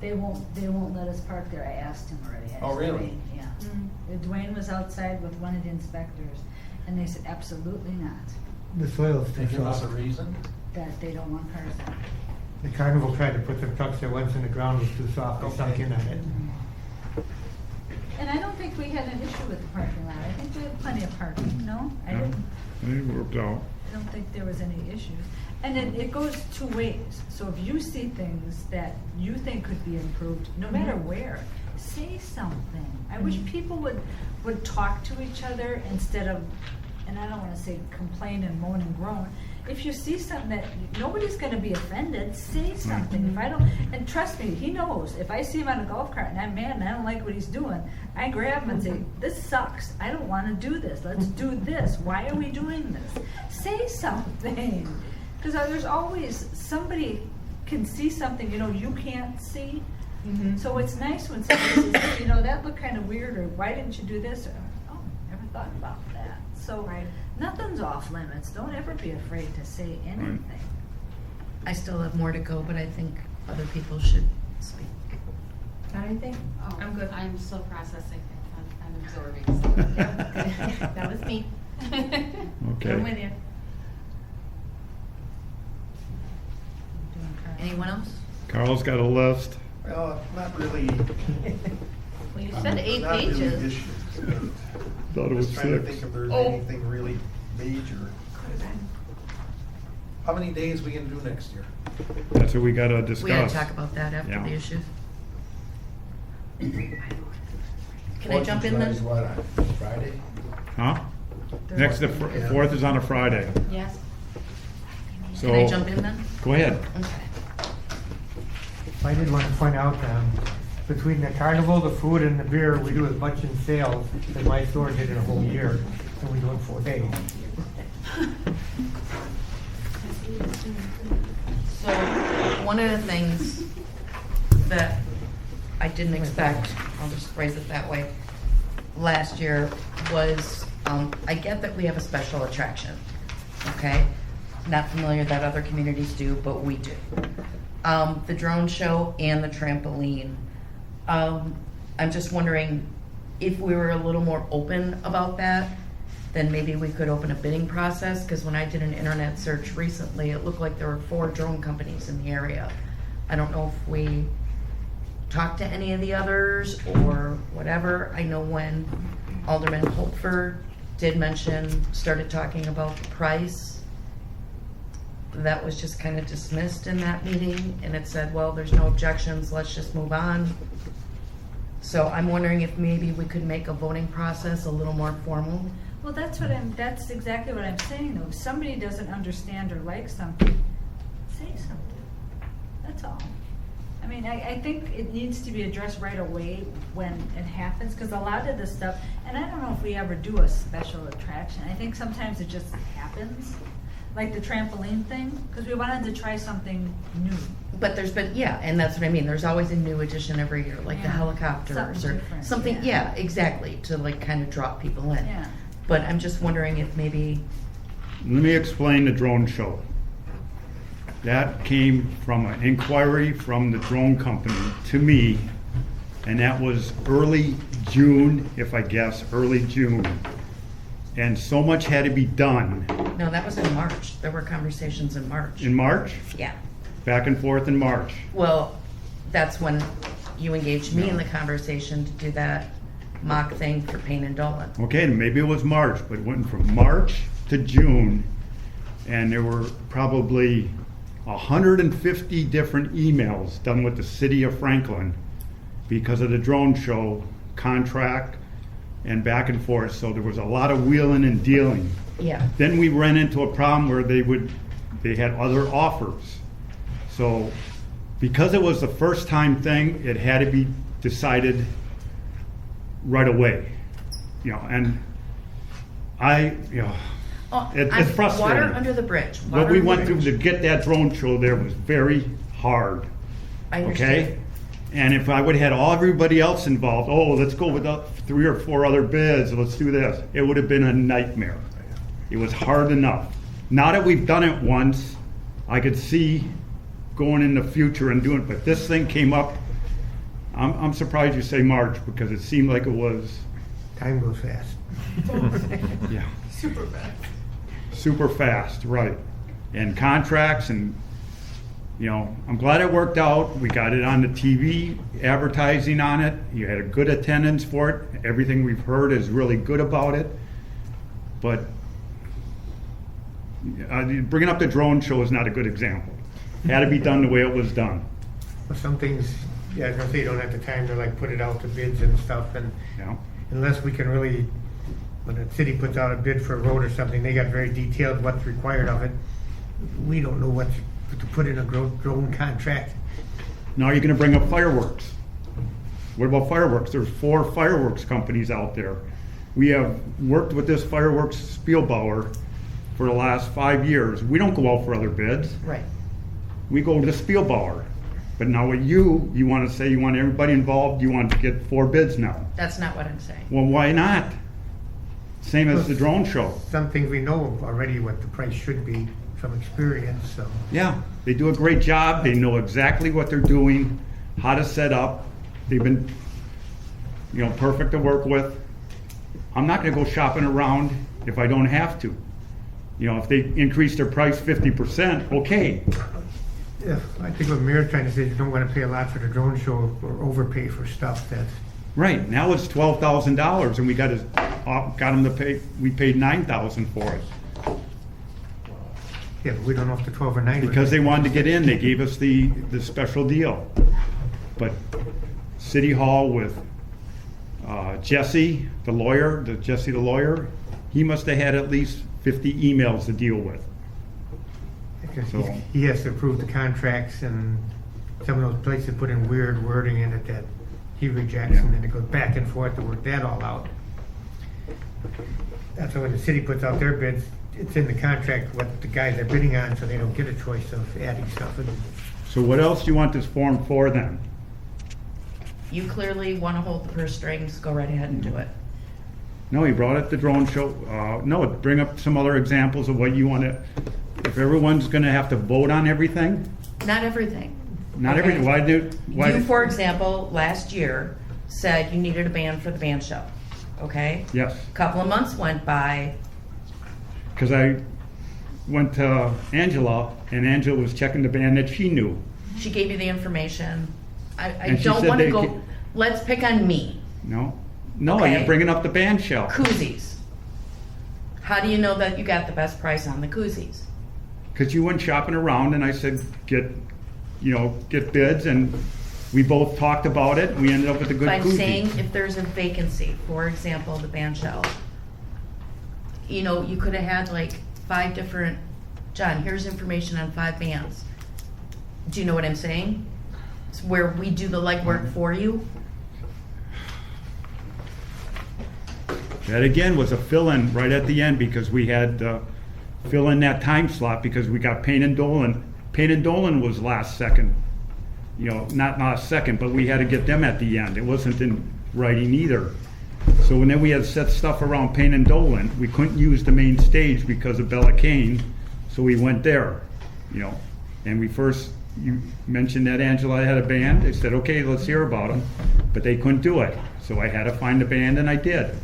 They won't let us park there. I asked him already. I Oh, asked really? Dwayne, yeah. Dwayne was outside with one of the inspectors, and they said absolutely not, The soil They sticks give us a off. reason? that they don't want cars there. The carnival tried to put some trucks there once in the ground was too soft, they sunk in on it. And I don't think we had an issue with the parking lot. I think we had plenty of parking, no? I Yeah. didn't. It worked out. I don't think there was any issues. And it goes two ways. So if you see things that you think could be improved, no matter where, say something. I wish people would talk to each other instead of, and I don't want to say complain and moan and groan. If you see something that, nobody's going to be offended, say something. If I don't, and trust me, he knows, if I see him on a golf cart and I'm mad and I don't like what he's doing, I grab him and say, this sucks. I don't want to do this. Let's do this. Why are we doing this? Say something. Because there's always, somebody can see something, you can't see. So it's nice when somebody says, hey, that looked kind of weird, or why didn't you do this? Or, oh, never thought about that. So nothing's off limits. Don't ever be afraid to say anything. I still have more to go, but I think other people should speak. Got anything? Oh, I'm good. I'm still processing. I'm absorbing. That was me. Okay. I'm with you. Anyone else? Carl's got a list. Well, not really. Well, you said 8 Not really pages. issues, but Thought it I'm was just trying to 6. think if there's Oh. anything really major. How many days we gonna do next year? That's what we gotta discuss. We gotta talk about that after Yeah. the issues. Can I 4th jump of in July is then? what, on Friday? Huh? Next, the 4th is on a Friday. Yes. So, Can I jump in then? Go ahead. Okay. I did want to point out, between the carnival, the food, and the beer, we do as much in sales as my store did in a whole year, and we do it 4 days. So, one of the things that I didn't expect, I'll just phrase it that way, last year was, I get that we have a special attraction, okay? Not familiar that other communities do, but we do. The drone show and the trampoline. I'm just wondering if we were a little more open about that, then maybe we could open a bidding process, because when I did an internet search recently, it looked like there were 4 drone companies in the area. I don't know if we talked to any of the others or whatever. I know when Alderman Holtford did started talking about the price, that was just kind of dismissed in that meeting, and it said, well, there's no objections, let's just move on. So I'm wondering if maybe we could make a voting process a little more formal. Well, that's exactly what I'm saying though. If somebody doesn't understand or like something, That's all. I mean, I think it needs to be addressed right away when it happens, because a lot of this stuff, and I don't know if we ever do a special attraction. I think sometimes it just happens, like the trampoline thing, because we wanted to try something new. But there's been, yeah, and that's what I mean, there's always a new addition every year, like the Yeah. helicopters Something or different, something, yeah. yeah, exactly, to like kind of drop people in. Yeah. But I'm just wondering if maybe, Let me explain the drone show. That came from an inquiry from the drone company to me, and that was early June, if I guess, early June. And so much had to be done no, that was in March. There were conversations in March. in March, Yeah. back and forth in March. Well, that's when you engaged me in the conversation to do that mock thing for Payne and Dolan. Okay, maybe it was March, but it went from March to June, and there were probably 150 different emails done with the city of Franklin because of the drone show contract and back and forth. So there was a lot of wheeling and dealing. Yeah. Then we ran into a problem where they had other offers. So because it was the first time thing, it had to be decided right away. And Oh, it's I'm- frustrating. Water under the bridge. What water we under went the through bridge. to get that drone show there was very hard. I Okay? understand. And if I would have had everybody else involved, let's go with 3 or 4 other bids, let's do this, it would have been a nightmare. It was hard enough. Now that we've done it once, I could see going in the future and doing it, but this thing came up, I'm surprised you say March, because it seemed like it was, Time goes fast. yeah. Super fast, right. And contracts and, I'm glad it worked out. We got it on the TV, advertising on it. You had a good attendance for it. Everything we've heard is really good about it. But bringing up the drone show is not a good example. Had to be done the way it was done. Well, some things, I was gonna say, you don't have the time to like put it out to bids and stuff, and unless we can really, when the city puts out a bid for a road or something, they got very detailed what's required of it. We don't know what to put in a drone contract. Now you're gonna bring up fireworks. What about fireworks? There's 4 fireworks companies out there. We have worked with this fireworks Spielbauer for the last 5 years. We don't go out for other bids. Right. We go to Spielbauer. But now with you want to say you want everybody involved, you want to get 4 bids now. That's not what I'm saying. Well, why not? Same as the drone show. Some things we know already what the price should be from experience, so. Yeah, they do a great job. They know exactly what they're doing, how to set up. They've been, perfect to work with. I'm not going to go shopping around if I don't have to. If they increase their price 50%, okay. Yeah, I think what Mayor's trying to say is you don't want to pay a lot for the drone show or overpay for stuff that's. Right, now it's $12,000 and we got them to pay, we paid $9,000 for it. Yeah, but we don't know if the 12 or 9. Because they wanted to get in, they gave us the special deal. But City Hall with Jesse, the lawyer, he must have had at least 50 emails to deal with. Because So- he has to approve the contracts, and some of those places put in weird wording in it that he rejects, Yeah. and then it goes back and forth to work that all out. That's why when the city puts out their bids, it's in the contract what the guys are bidding on, so they don't get a choice of adding stuff. So what else do you want this form for then? You clearly want to hold the purse strings, go right ahead and do it. No, he brought up the drone show. No, bring up some other examples of what you want to, if everyone's going to have to vote on everything, Not everything. not Okay. everything, You, for example, last year said you needed a band for the band show, okay? Yes, Couple of months went by, because I went to Angela, and Angela was checking the band that she knew. she gave you the information. I And she don't said want to they go, ca- let's pick on me, No, Okay. you're bringing up the band shell. koozies. How do you know that you got the best price on the koozies? Because you went shopping around, and I said, get bids, and we both talked about it, and we ended up with a good By koozie. saying if there's a vacancy, for example, the band shell, you could have had like 5 different, John, here's information on 5 bands. Do you know what I'm saying? It's where we do the legwork for you. That again was a fill-in right at the end because we had to fill in that time slot because we got Payne and Dolan. Payne and Dolan was last second, you know, not last second, but we had to get them at the end. It wasn't in writing either. So when then we had set stuff around Payne and Dolan, we couldn't use the main stage because of Bella Kane, so we went there, you know. And you mentioned that Angela had a band. They said, okay, let's hear about them, but they couldn't do it. So I had to find a band, and I did.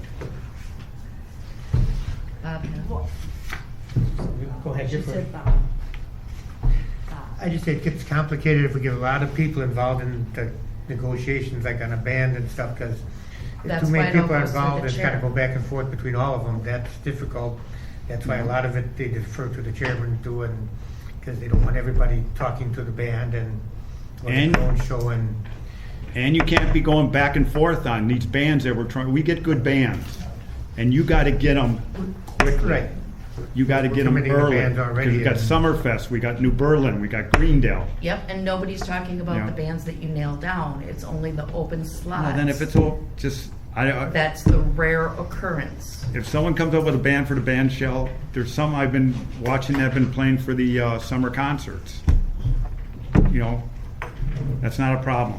Go ahead, She Jeffrey. said Bob. I just say it gets complicated if we get a lot of people involved in the negotiations, like on a band and stuff, because if That's too why many it all people are goes through involved the and kind chair. of go back and forth between all of them, that's difficult. That's why a lot of it, they defer to the chairman to do it, because they don't want everybody talking to the band and And- their own show and. And you can't be going back and forth on these bands that we're trying. We get good bands, and you got to get them quickly. Right. You got to We're get them committing to early. bands already, Because we got and- Summerfest, we got New Berlin, we got Greendale. Yep, and nobody's talking about Yeah. the bands that you nailed down. It's only the open slots. Well, then if it's all just, That's the rare occurrence. if someone comes up with a band for the band shell, there's some I've been watching that have been playing for the summer concerts. You know, that's not a problem.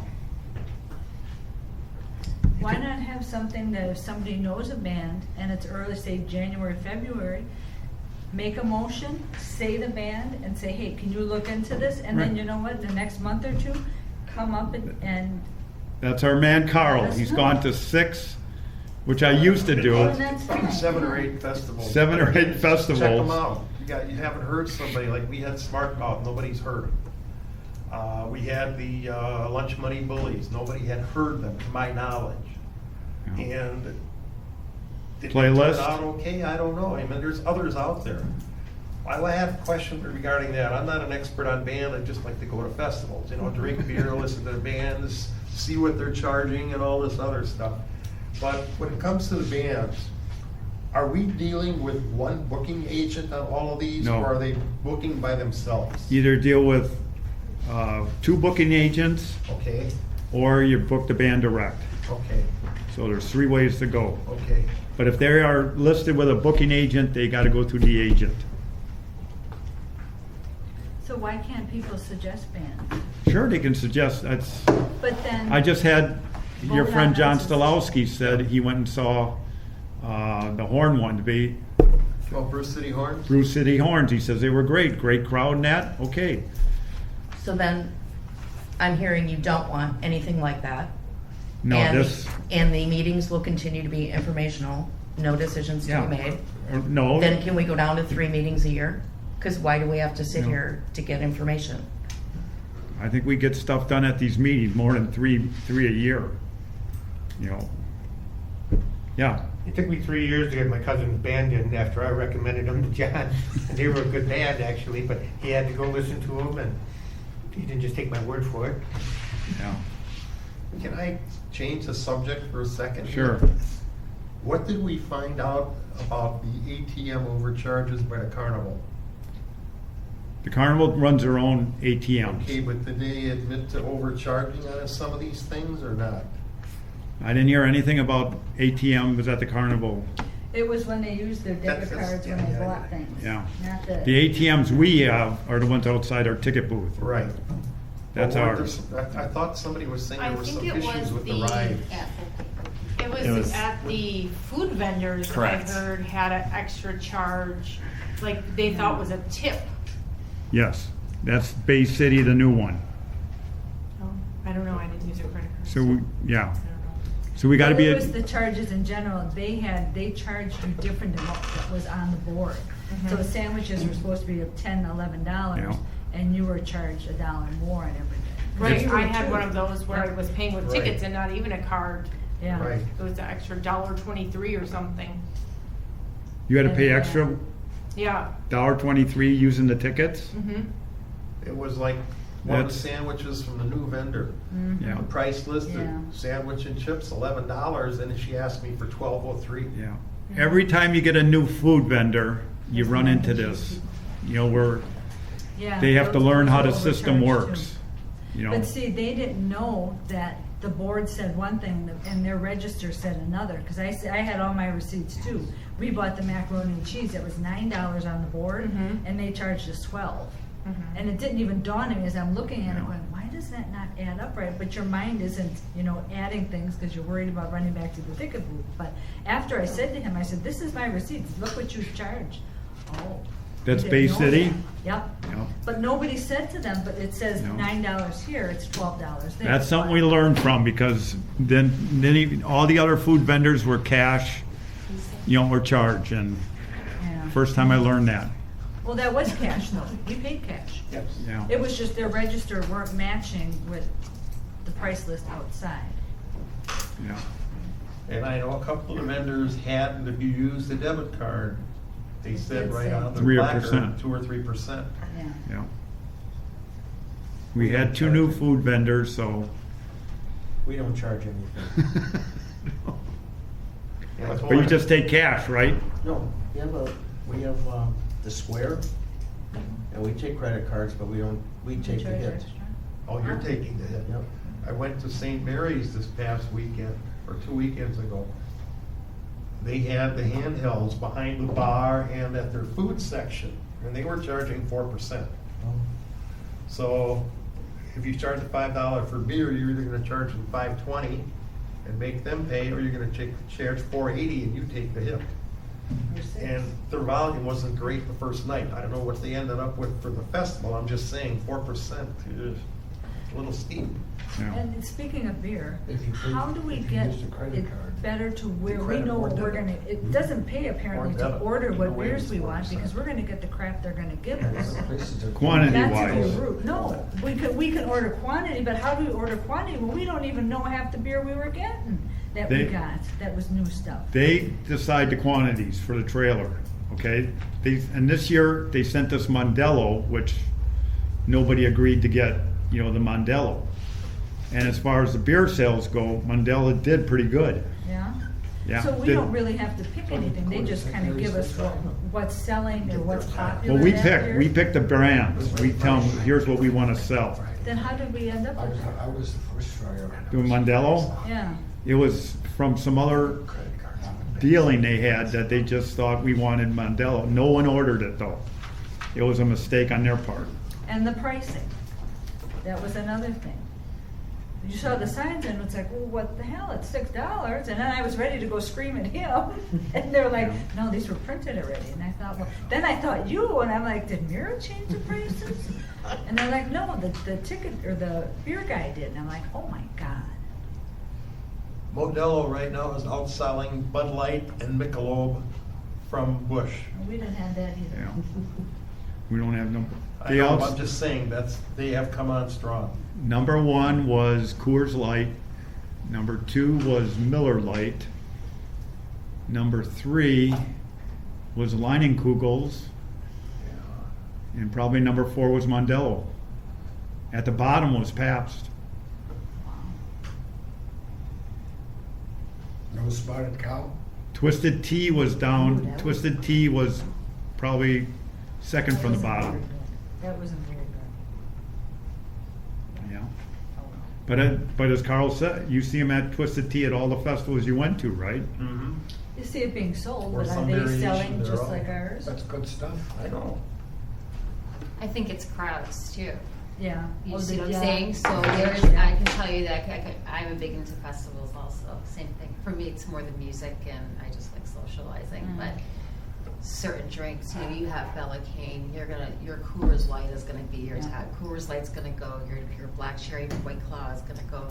Why not have something that if somebody knows a band and it's early, say January, February, make a motion, say the band, and say, hey, can you look into this? And then, Right. you know what, the next month or two, come up and That's our man Carl. Let us He's know. gone to 6, which I used to do. and that's fine. 7 or 8 festivals. 7 or 8 festivals. Check them out. You haven't heard somebody, like we had Smart Mouth, nobody's heard them. We had the Lunch Money Bullies, nobody had heard them, to my knowledge. Yeah. And did it Playlist? turn out okay? I don't know. I mean, there's others out there. I have a question regarding that. I'm not an expert on band. I just like to go to festivals, you know, drink beer, listen to the bands, see what they're charging and all this other stuff. But when it comes to the bands, are we dealing with one booking agent on all of these? No. Or are they booking by themselves? Either deal with 2 booking agents, Okay, or you book the band direct. okay, So there's 3 ways to go. okay. But if they are listed with a booking agent, they got to go through the agent. So why can't people suggest bands? Sure, they can suggest, that's, But then. I just had, your Vote friend on John those. Stolowski said he went and saw the horn one to be Oh, Bruce City Horns? Bruce City Horns. He says they were great crowd and that, okay. So then, I'm hearing you don't want anything like that. No, And- this, And the meetings will continue to be informational, no decisions to yeah. be made. No. Then can we go down to 3 meetings a year? Because why do we have to sit No. here to get information? I think we get stuff done at these meetings, more than three a year. You know, yeah. It took me 3 years to get my cousin's band in after I recommended them to John. And they were a good band, actually, but he had to go listen to them, and he didn't just take my word for it. Yeah. Can I change the subject for a second? Sure. What did we find out about the ATM overcharges by the carnival? The carnival runs their own ATMs. Okay, but did they admit to overcharging on some of these things or not? I didn't hear anything about ATMs at the carnival. It was when they used their debit That's- cards when they yeah, bought things. Yeah. Not The ATMs we have are the ones outside our ticket booth. Right. That's But weren't ours. there I thought somebody was saying I there were think some it was issues with the the, ride. It was at the food vendors, I Correct. heard, had an extra charge, like they thought was a tip. Yes, that's Bay City, the new one. Oh, I don't know, I didn't use a credit card. So, yeah. I don't know. So we got to be, It was the charges in general, they charged you different than what was on the board. So the sandwiches were supposed to be $10, $11, Yeah. and you were charged $1 more on everything. Right, True, I had true. one of those where I was paying with Right. tickets and not even a card. Yeah. Right. It was an extra $1.23 or something. you had to pay extra Yeah. $1.23 using the tickets? Mm-hmm. It was like one of the That's- sandwiches from the new vendor. Yeah, The price listed, Yeah. sandwich and chips, $11, and she asked me for $12.03. yeah. Every time you get a new food vendor, you run into this. You know, Yeah, they have to those- learn how the those system overcharged, works, too. you know? But see, they didn't know that the board said one thing and their register said another, because I had all my receipts too. We bought the macaroni and cheese, it was $9 on the board, Mhm. and they charged us 12. Mhm. And it didn't even dawn on me as I'm looking at it Yeah. going, why does that not add up right? But your mind isn't, adding things because you're worried about running back to the ticket booth. But after I said to him, I said, this is my receipts, look what you charged. Oh. That's he Bay didn't know City? that. Yep. Yep. But nobody said to them, but it says No. $9 here, it's $12 there. That's something we learned from, because then even all the other food vendors were cash, or charge, and Yeah. first time I learned that, Well, that was cash though, we paid cash. Yes. yeah. It was just their register weren't matching with the price list outside. Yeah. And I know a couple of the vendors had, if you used the debit card, they said did right say. on the 3%. placard, 2 or 3%. Yeah. Yeah. We had 2 new food vendors, so. We don't charge anything. Yeah, that's But you why- just take cash, right? No, we have the Square, and we take credit cards, but we take the Charge hit. extra? Oh, you're taking the hit. Yep. I went to St. Mary's this past weekend, or 2 weekends ago. They had the handhelds behind the bar and at their food section, and they were charging 4%. So if you charge $5 for beer, you're either gonna charge them $5.20 and make them pay, or you're gonna charge $4.80 and you take the hit. Or six. And their volume wasn't great the first night. I don't know what they ended up with for the festival. I'm just saying 4% is a little steep. Yeah. And speaking of beer, If you pay- how do we if you get use the credit it card. better to where we credit know or what we're debit. gonna, it doesn't pay apparently Or to debit. order what Either way, beers it's we want, 4%. because we're gonna get the crap they're gonna give us. Places are- Quantity Not to wise. be rude, no, we can order quantity, but how do we order quantity when we don't even know half the beer we were getting that we They- got, that was new stuff? They decide the quantities for the trailer, okay? And this year, they sent us Mondello, which nobody agreed to get, the Mondello. And as far as the beer sales go, Mondello did pretty good. Yeah? Yeah. So we Did- don't really have to pick anything, they just kinda give us what's selling or what's popular Well, we that pick, year? we pick the brands. We tell them, here's what we want to sell. Then how did we end up I with was, that? I was the first tryer. Doing Mondello? Yeah, It was from some other Credit cards. dealing they had that they just thought we wanted Mondello. No one ordered it though. It was a mistake on their part. and the pricing, that was another thing. You saw the signs and it's like, well, what the hell, it's $6, and then I was ready to go scream at him, and they're like, no, these were printed already, and I thought, well, then I thought you, and I'm like, did Mira change the prices? And they're like, no, the ticket, or the beer guy did, and I'm like, oh my God. Modelo right now is outselling Bud Light and Michelob from Busch. We didn't have that either. Yeah. We don't have no. I They know, also- I'm just saying, they have come on strong. Number 1 was Coors Light. Number 2 was Miller Lite. Number 3 was Leinenkugel's. And probably number 4 was Mondello. At the bottom was Pabst. No spotted cow? Twisted Tea was Ooh, down. that was- Twisted Tea was probably second from the That wasn't bottom. very good. That wasn't very good. Yeah. Oh, well. But as Carl said, you see them at Twisted Tea at all the festivals you went to, right? Mm-hmm. You see it being sold, Or but are some they variation selling just thereof. like ours? That's good stuff. I know. I think it's crowds too. Yeah. You Oh, see the- what I'm yeah. saying? So Yeah. there's, I can tell you that I'm a big into festivals also. Same thing. For me, it's more the music and I just like socializing. Mm. But certain drinks, you have Bella Cane, your Coors Light is gonna be your Yeah. top. Coors Light's gonna go. Your Black Cherry White Claw is gonna go.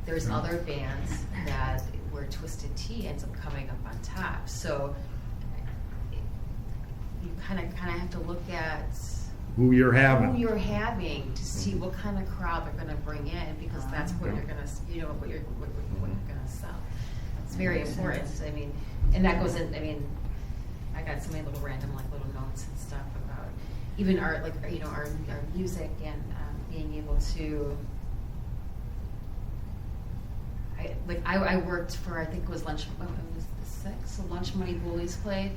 There's other bands that where Twisted Tea ends up coming up on top. So you kind of have to look at Who you're having. who you're having to see what kind of crowd they're going to bring in, because that's what you're going to, what you're going to sell. It's very Makes important. sense. I mean, and that goes in. I mean, I got so many little random little notes and stuff about even our our music and being able to. I worked for, I think it was Lunch, it was the 6th, so Lunch Money Bullies played,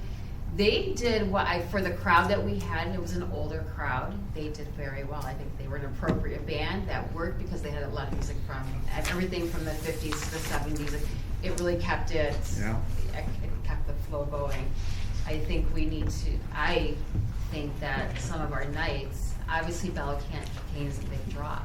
They did for the crowd that we had, it was an older crowd, they did very well. I think they were an appropriate band that worked because they had a lot of music from everything from the 50s to the 70s. It really kept it, Yeah. it kept the flow going. I think that some of our nights, obviously Bella Cane is a big draw.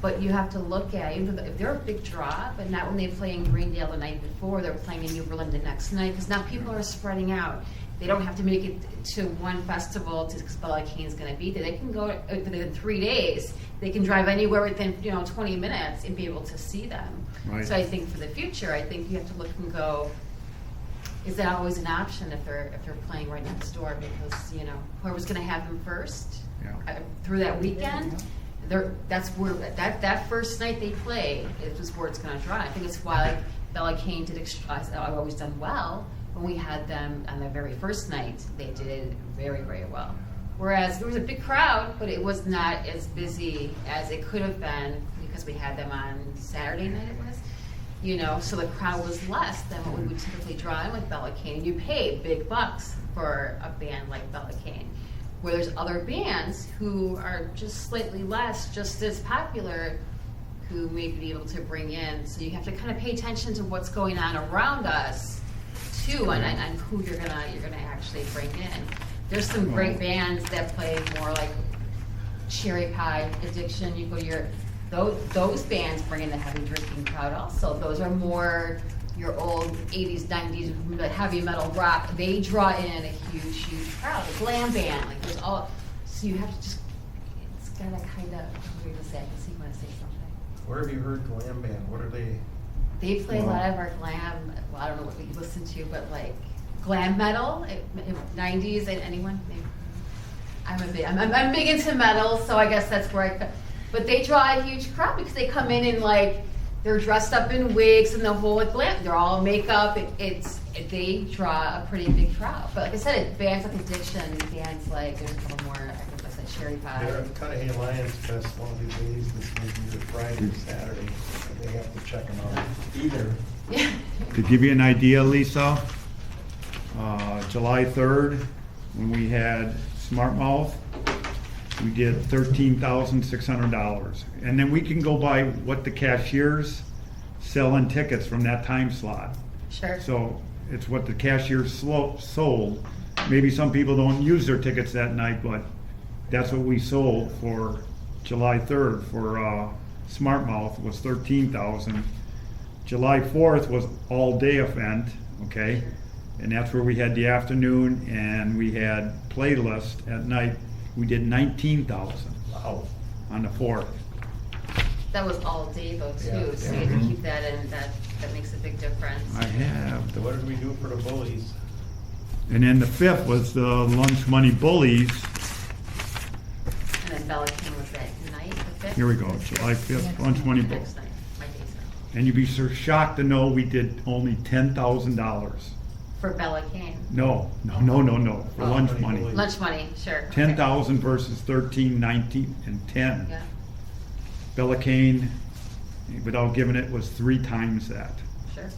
But you have to look at, even if they're a big draw, but not when they play in Greendale the night before, they're playing in New Berlin the next night, because now people are spreading out. They don't have to make it to one festival because Bella Cane's going to be there. They can go within 3 days. They can drive anywhere within 20 minutes and be able to see them. Right. So I think for the future, I think you have to look and go, is that always an option if they're playing right next door? Because whoever's going to have them first through that weekend, that's where that first night they play is where it's going to draw. I think it's why Bella Cane I've always done well. When we had them on the very first night, they did very, very well. Whereas there was a big crowd, but it was not as busy as it could have been because we had them on Saturday night, so the crowd was less than what we would typically draw in with Bella Cane. And you pay big bucks for a band like Bella Cane. Where there's other bands who are just slightly less, just as popular, who may be able to bring in. So you have to kind of pay attention to what's going on around us too, and who you're gonna actually bring in. There's some great bands that play more like Cherry Pie, Addiction. You go those bands bring in the heavy drinking crowd also. Those are more your old 80s, 90s heavy metal rock. They draw in a huge crowd. A glam band, like there's all. So you have to just. It's gotta kind of. What are you gonna say? I can see you want to say something. Where have you heard glam band? What are they? They play a lot of our glam. Well, I don't know what we listen to, but like glam metal, 90s. Anyone? Maybe. I'm big into metal, so I guess that's where But they draw a huge crowd because they come in and they're dressed up in wigs and the whole glam. They're all makeup. They draw a pretty big crowd. But like I said, bands like Addiction, bands like there's a couple more. I think like Cherry Pie. They're at Cudahy Lions Fest one of these days. This may be either Friday or Saturday. They have to check them out. Either. Yeah. To give you an idea, Lisa, July 3rd, when we had Smart Mouth, we did $13,600. And then we can go by what the cashiers selling tickets from that time slot. Sure. So it's what the cashiers sold. Maybe some people don't use their tickets that night, but that's what we sold for July 3rd for Smart Mouth was $13,000. July 4th was all-day event, okay? And that's where we had the afternoon and we had playlist at night. We did $19,000. Wow. On the 4th. That was all day though too, Yeah, so yeah. you have to keep that in. That makes a big difference. I have. What did we do for the bullies? And then the 5th was the Lunch Money Bullies. And then Bella King was that night, the 5th? Here we go, July 5th, Lunch Money Bullies. Next night, my days are. And you'd be so shocked to know we did only $10,000. For Bella King. No, for lunch money. Lunch money, sure. okay. 10,000 versus 13, 19, and 10. Yeah, Bella Cane, without giving it, was 3 times that. sure,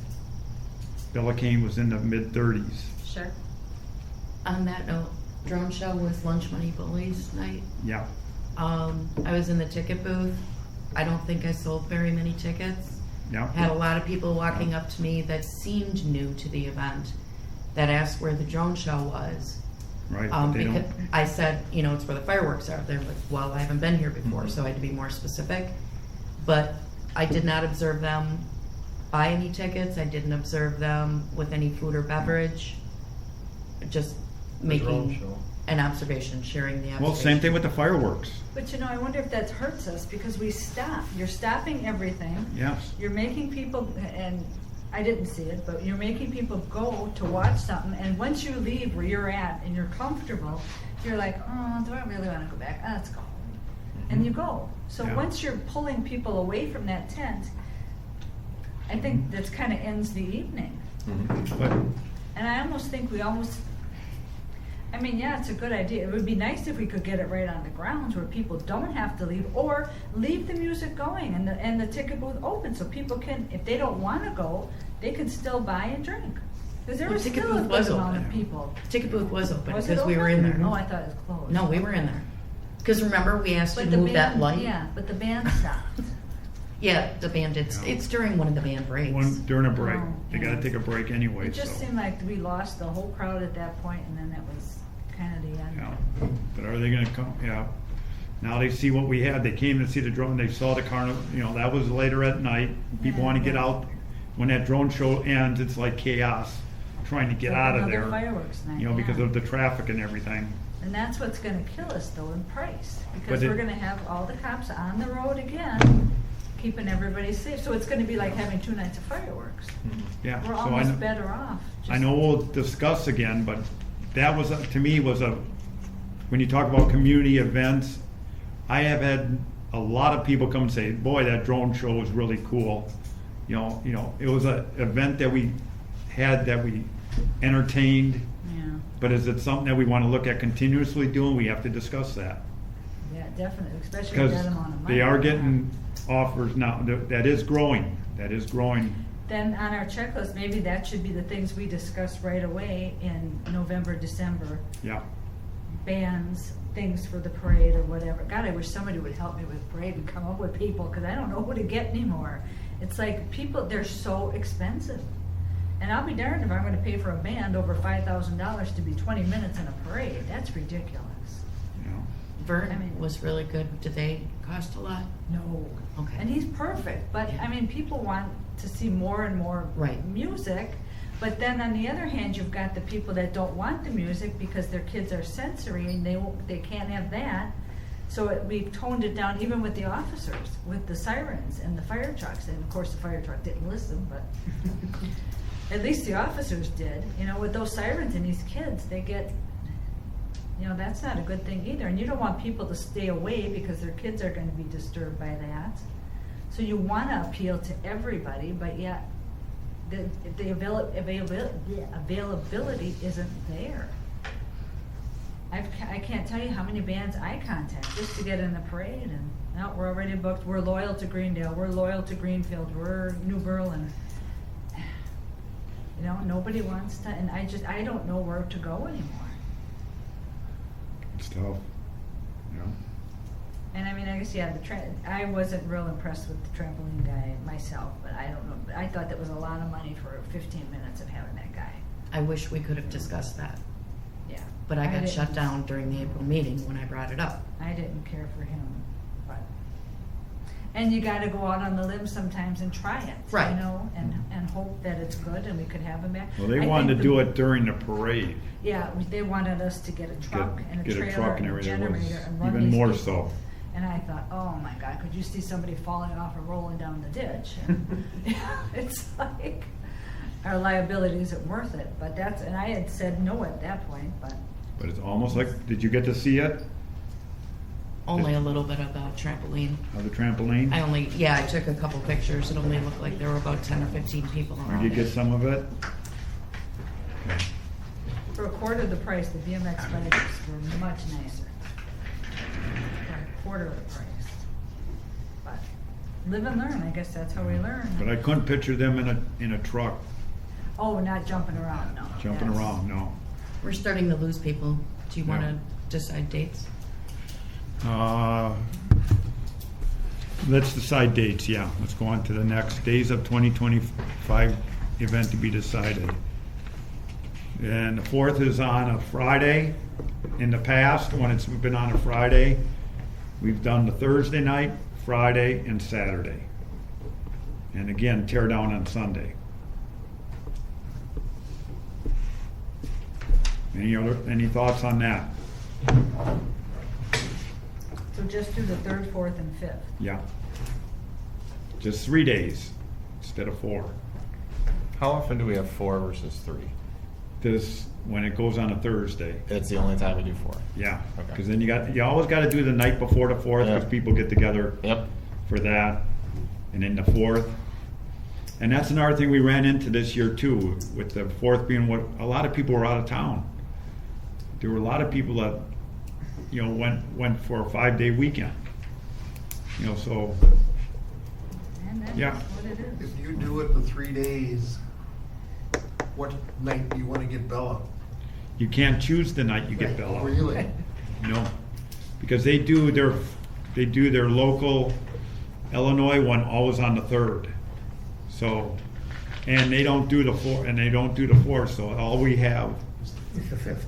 Bella Cane was in the mid-30s. sure. On that note, drone show was Lunch Money Bullies night. Yeah. I was in the ticket booth. I don't think I sold very many tickets. Yeah. Had a lot of people walking up to me that seemed new to the event that asked where the drone show was. Right, but they Because don't. I said, it's where the fireworks are. They're like, well, I haven't been here before, so I had to be more specific. But I did not observe them buy any tickets. I didn't observe them with any food or beverage. Just The drone making show. an observation, sharing the observation. Well, same thing with the fireworks. But I wonder if that hurts us because we stop. You're stopping everything. Yes. You're making people, and I didn't see it, but you're making people go to watch something, and once you leave where you're at and you're comfortable, you're like, oh, do I really want to go back? Let's go home. And you go. So Yeah. once you're pulling people away from that tent, I think that kind of ends the evening. But And I almost think yeah, it's a good idea. It would be nice if we could get it right on the grounds where people don't have to leave, or leave the music going and the ticket booth open so people can, if they don't want to go, they can still buy and drink. Because there The was ticket still a booth was good amount open. of people. Ticket booth was open Was it because we were open? in there. Oh, I thought it was closed. No, we were in there. Because remember, we asked you But to the move that band, light? yeah, but the band stopped. Yeah, the band did. Yeah. It's during one of the band breaks. During a break. Oh, They yeah. gotta take a break anyway, It so. just seemed like we lost the whole crowd at that point, and then that was kind of the end. Yeah, but are they gonna come, yeah. Now they see what we had, they came to see the drone, they saw the carnival, that was later at night. People Yeah, wanna get yeah. out, when that drone show ends, it's like chaos, trying to get Like out of another there. fireworks night, Because yeah. of the traffic and everything. And that's what's gonna kill us though in price, because But we're it- gonna have all the cops on the road again, keeping everybody safe. So it's gonna be like having 2 nights of fireworks. Yeah, We're so almost better off. I just- know we'll discuss again, but that was, to me, when you talk about community events, I have had a lot of people come and say, boy, that drone show was really cool. It was an event that we had, that we entertained, Yeah, but is it something that we want to look at continuously doing? We have to discuss that. yeah, definitely, especially with Because that amount of money. they are getting offers now, that is growing, Then on our checklist, maybe that should be the things we discuss right away in November, December. yeah. Bands, things for the parade or whatever. God, I wish somebody would help me with parade and come up with people, because I don't know who to get anymore. It's like people, they're so expensive. And I'll be darned if I'm gonna pay for a band over $5,000 to be 20 minutes in a parade. That's ridiculous. Vern I mean- was really good. Did they cost a lot? No. Okay. And he's perfect, but I mean, people want to see more and more Right. music. But then on the other hand, you've got the people that don't want the music because their kids are sensory and they can't have that. So we've toned it down even with the officers, with the sirens and the fire trucks. And of course, the fire truck didn't listen, but at least the officers did. With those sirens and these kids, they get, that's not a good thing either. And you don't want people to stay away because their kids are going to be disturbed by that. So you want to appeal to everybody, but yet the availability isn't there. I can't tell you how many bands I contact just to get in the parade, and no, we're already booked. We're loyal to Greendale. We're loyal to Greenfield. We're New Berlin. Nobody wants to, and I don't know where to go anymore. It's tough. And I mean, I guess, yeah, I wasn't real impressed with the trampoline guy myself, but I don't know. But I thought that was a lot of money for 15 minutes of having that guy. I wish we could have discussed that. Yeah. But I got didn't- shut down during the April meeting when I brought it up. I didn't care for him, but. And you gotta go out on the limb sometimes and try it. Right. And hope that it's good and we could have him back. Well, they I wanted think to do it during the parade. Yeah, they wanted us to get a truck and a Get a trailer truck and and a everything. It was generator and run even these more people. so. And I thought, oh my God, could you see somebody falling off or rolling down the ditch? And it's like, our liability isn't worth it, but and I had said no at that point, but. But it's almost like, did you get to see it? Only a little bit of the trampoline. Of the trampoline? I took a couple pictures. It only looked like there were about 10 or 15 people around Did you get it. some of it? For a quarter of the price, the BMX bikes were much nicer. For a quarter of the price. But live and learn, I guess that's how we learn. But I couldn't picture them in a truck, Oh, not jumping around, no. jumping That's- around, no. We're starting to lose people. Do you want Yeah. to decide dates? Let's decide dates, yeah. Let's go on to the next. Days of 2025 event to be decided. And the 4th is on a Friday. In the past, when it's been on a Friday, we've done the Thursday night, Friday, and Saturday. And again, tear down on Sunday. Any thoughts on that? So just do the 3rd, 4th, and 5th. Yeah. Just 3 days instead of 4. How often do we have 4 versus 3? When it goes on a Thursday. It's the only time we do 4. Yeah, Okay. because then you always got to do the night before the 4th because Yeah. people get together Yep. for that, and then the 4th. And that's another thing we ran into this year too, with the 4th being what a lot of people were out of town. There were a lot of people that went for a 5-day weekend. So And that's Yeah. what it is. If you do it the 3 days, what night do you wanna get Bella? You can't choose the night you get Bella. Really? No, because they do their local Illinois one always on the 3rd. So, and they don't do the 4th, so all we have, It's the 5th.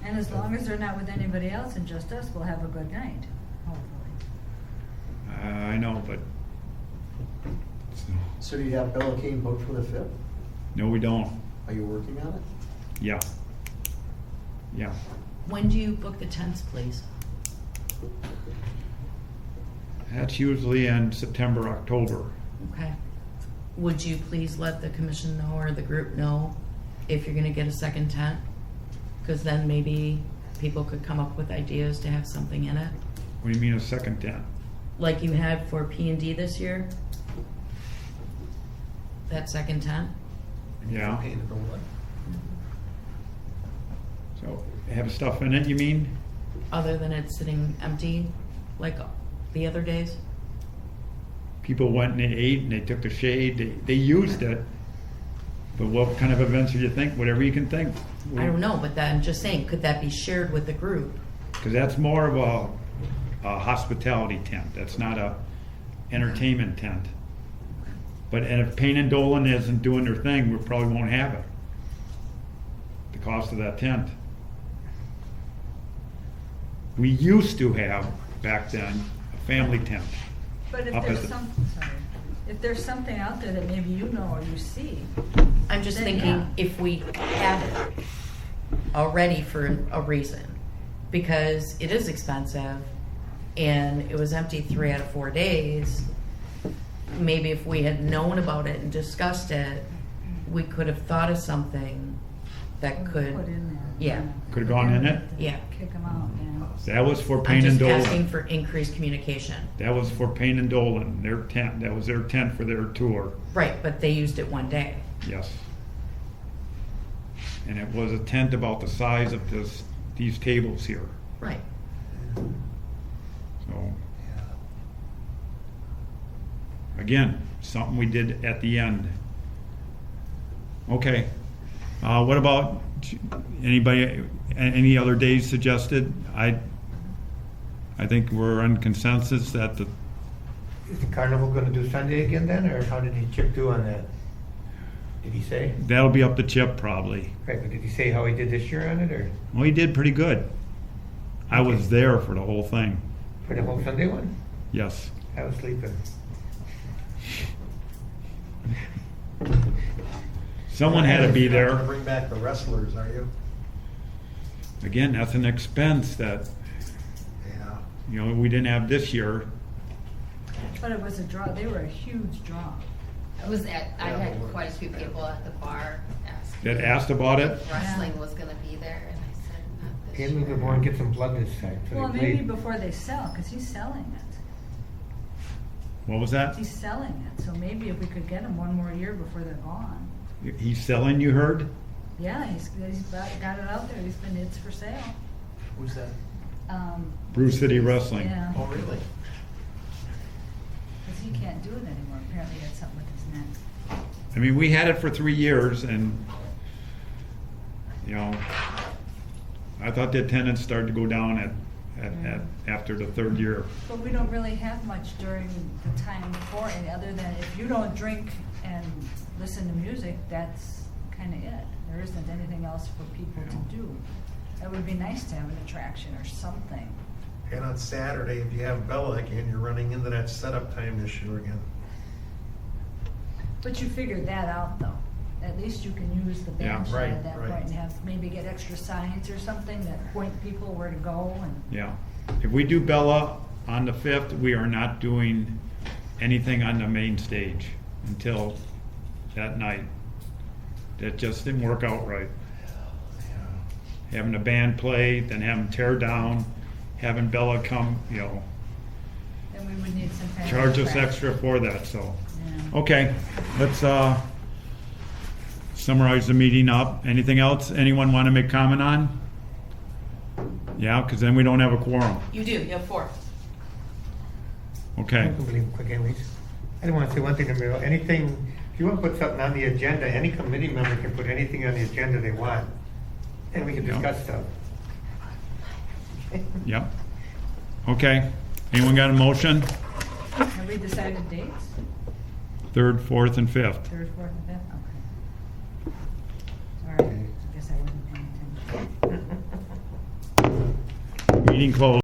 And as long as they're not with anybody else and just us, we'll have a good night, hopefully. I know, but, So do you have Bella King booked for the 5th? no, we don't. Are you working on it? Yeah. Yeah. When do you book the tents, please? That's usually in September, October. Okay. Would you please let the commission know or the group know if you're gonna get a second tent? Because then maybe people could come up with ideas to have something in it. What do you mean a second tent? Like you had for P&D this year? That second tent? Yeah. Painted over. So, have stuff in it, you mean? Other than it sitting empty like the other days? People went and they ate and they took the shade, they used it. But what kind of events do you think? Whatever you can think. I don't know, but I'm just saying, could that be shared with the group? Because that's more of a hospitality tent. That's not a entertainment tent. But and if Payne and Dolan isn't doing their thing, we probably won't have it. The cost of that tent. We used to have back then a family tent. But if Up there's at the- if there's something out there that maybe you know or you see, I'm just Then, thinking yeah. if we had it already for a reason, because it is expensive and it was empty 3 out of 4 days, maybe if we had known about it and discussed it, we could have thought of something that could, put in there. yeah. Could have gone in it? Yeah. Kick them out, yeah. That was for I'm Payne and just asking Dolan. for increased communication. That was for Payne and Dolan, their tent. That was their tent for their tour. Right, but they used it one day. Yes. And it was a tent about the size of these tables here. Right. So, again, something we did at the end. Okay. What about anybody, any other days suggested? I think we're on consensus that the, Is the carnival gonna do Sunday again then, or how did Chip do on that? Did he say? that'll be up to Chip probably. Right, but did he say how he did this year on it, or Well, he did pretty good. I was there for the whole thing. for the whole Sunday one? Yes. I was sleeping. Someone had to be You're not there. gonna bring back the wrestlers, are you? Again, that's an expense that, Yeah. we didn't have this year. But it was a draw, they were a huge draw. I had quite a few people at the bar ask That me asked about it. if wrestling was gonna be there, and I said, not this Can't move the year. board and get some blood this time. So Well, they maybe played. before they sell, because he's selling it. What was that? He's selling it, so maybe if we could get them one more year before they're gone. He's selling, you heard? Yeah, he's got it out there, it's for sale. Who's that? Brew City Wrestling. Yeah, Oh, really? because he can't do it anymore, apparently he had something with his neck. I mean, we had it for 3 years and, I thought the attendance started to go down after the 3rd year. But we don't really have much during the time before, and other than if you don't drink and listen to music, that's kind of it. There isn't anything else for people to do. It would be nice to have an attraction or something. And on Saturday, if you have Bella again, you're running into that setup time issue again. But you figured that out, though. At least you can use the Yeah, bench right, at that right. point and have, maybe get extra signs or something that point people where to go and. Yeah. If we do Bella on the 5th, we are not doing anything on the main stage until that night. That just didn't work out right. Having the band play, then have them tear down, having Bella come, Then we would need some kind of. charge us attraction. extra for that, so. Yeah. Okay, let's summarize the meeting up. Anything else anyone want to make comment on? Yeah, because then we don't have a quorum. You do, you have 4. Okay. I can believe quick anyways. I didn't want to say one thing to Muriel. Anything If you want to put something on the agenda, any committee member can put anything on the agenda they want, and we can Yeah. discuss stuff. Yep. Okay. Anyone got a motion? Have we decided dates? 3rd, 4th, and 5th. Third, fourth, and fifth? Okay. Sorry, I guess I wasn't paying attention. Meeting closed.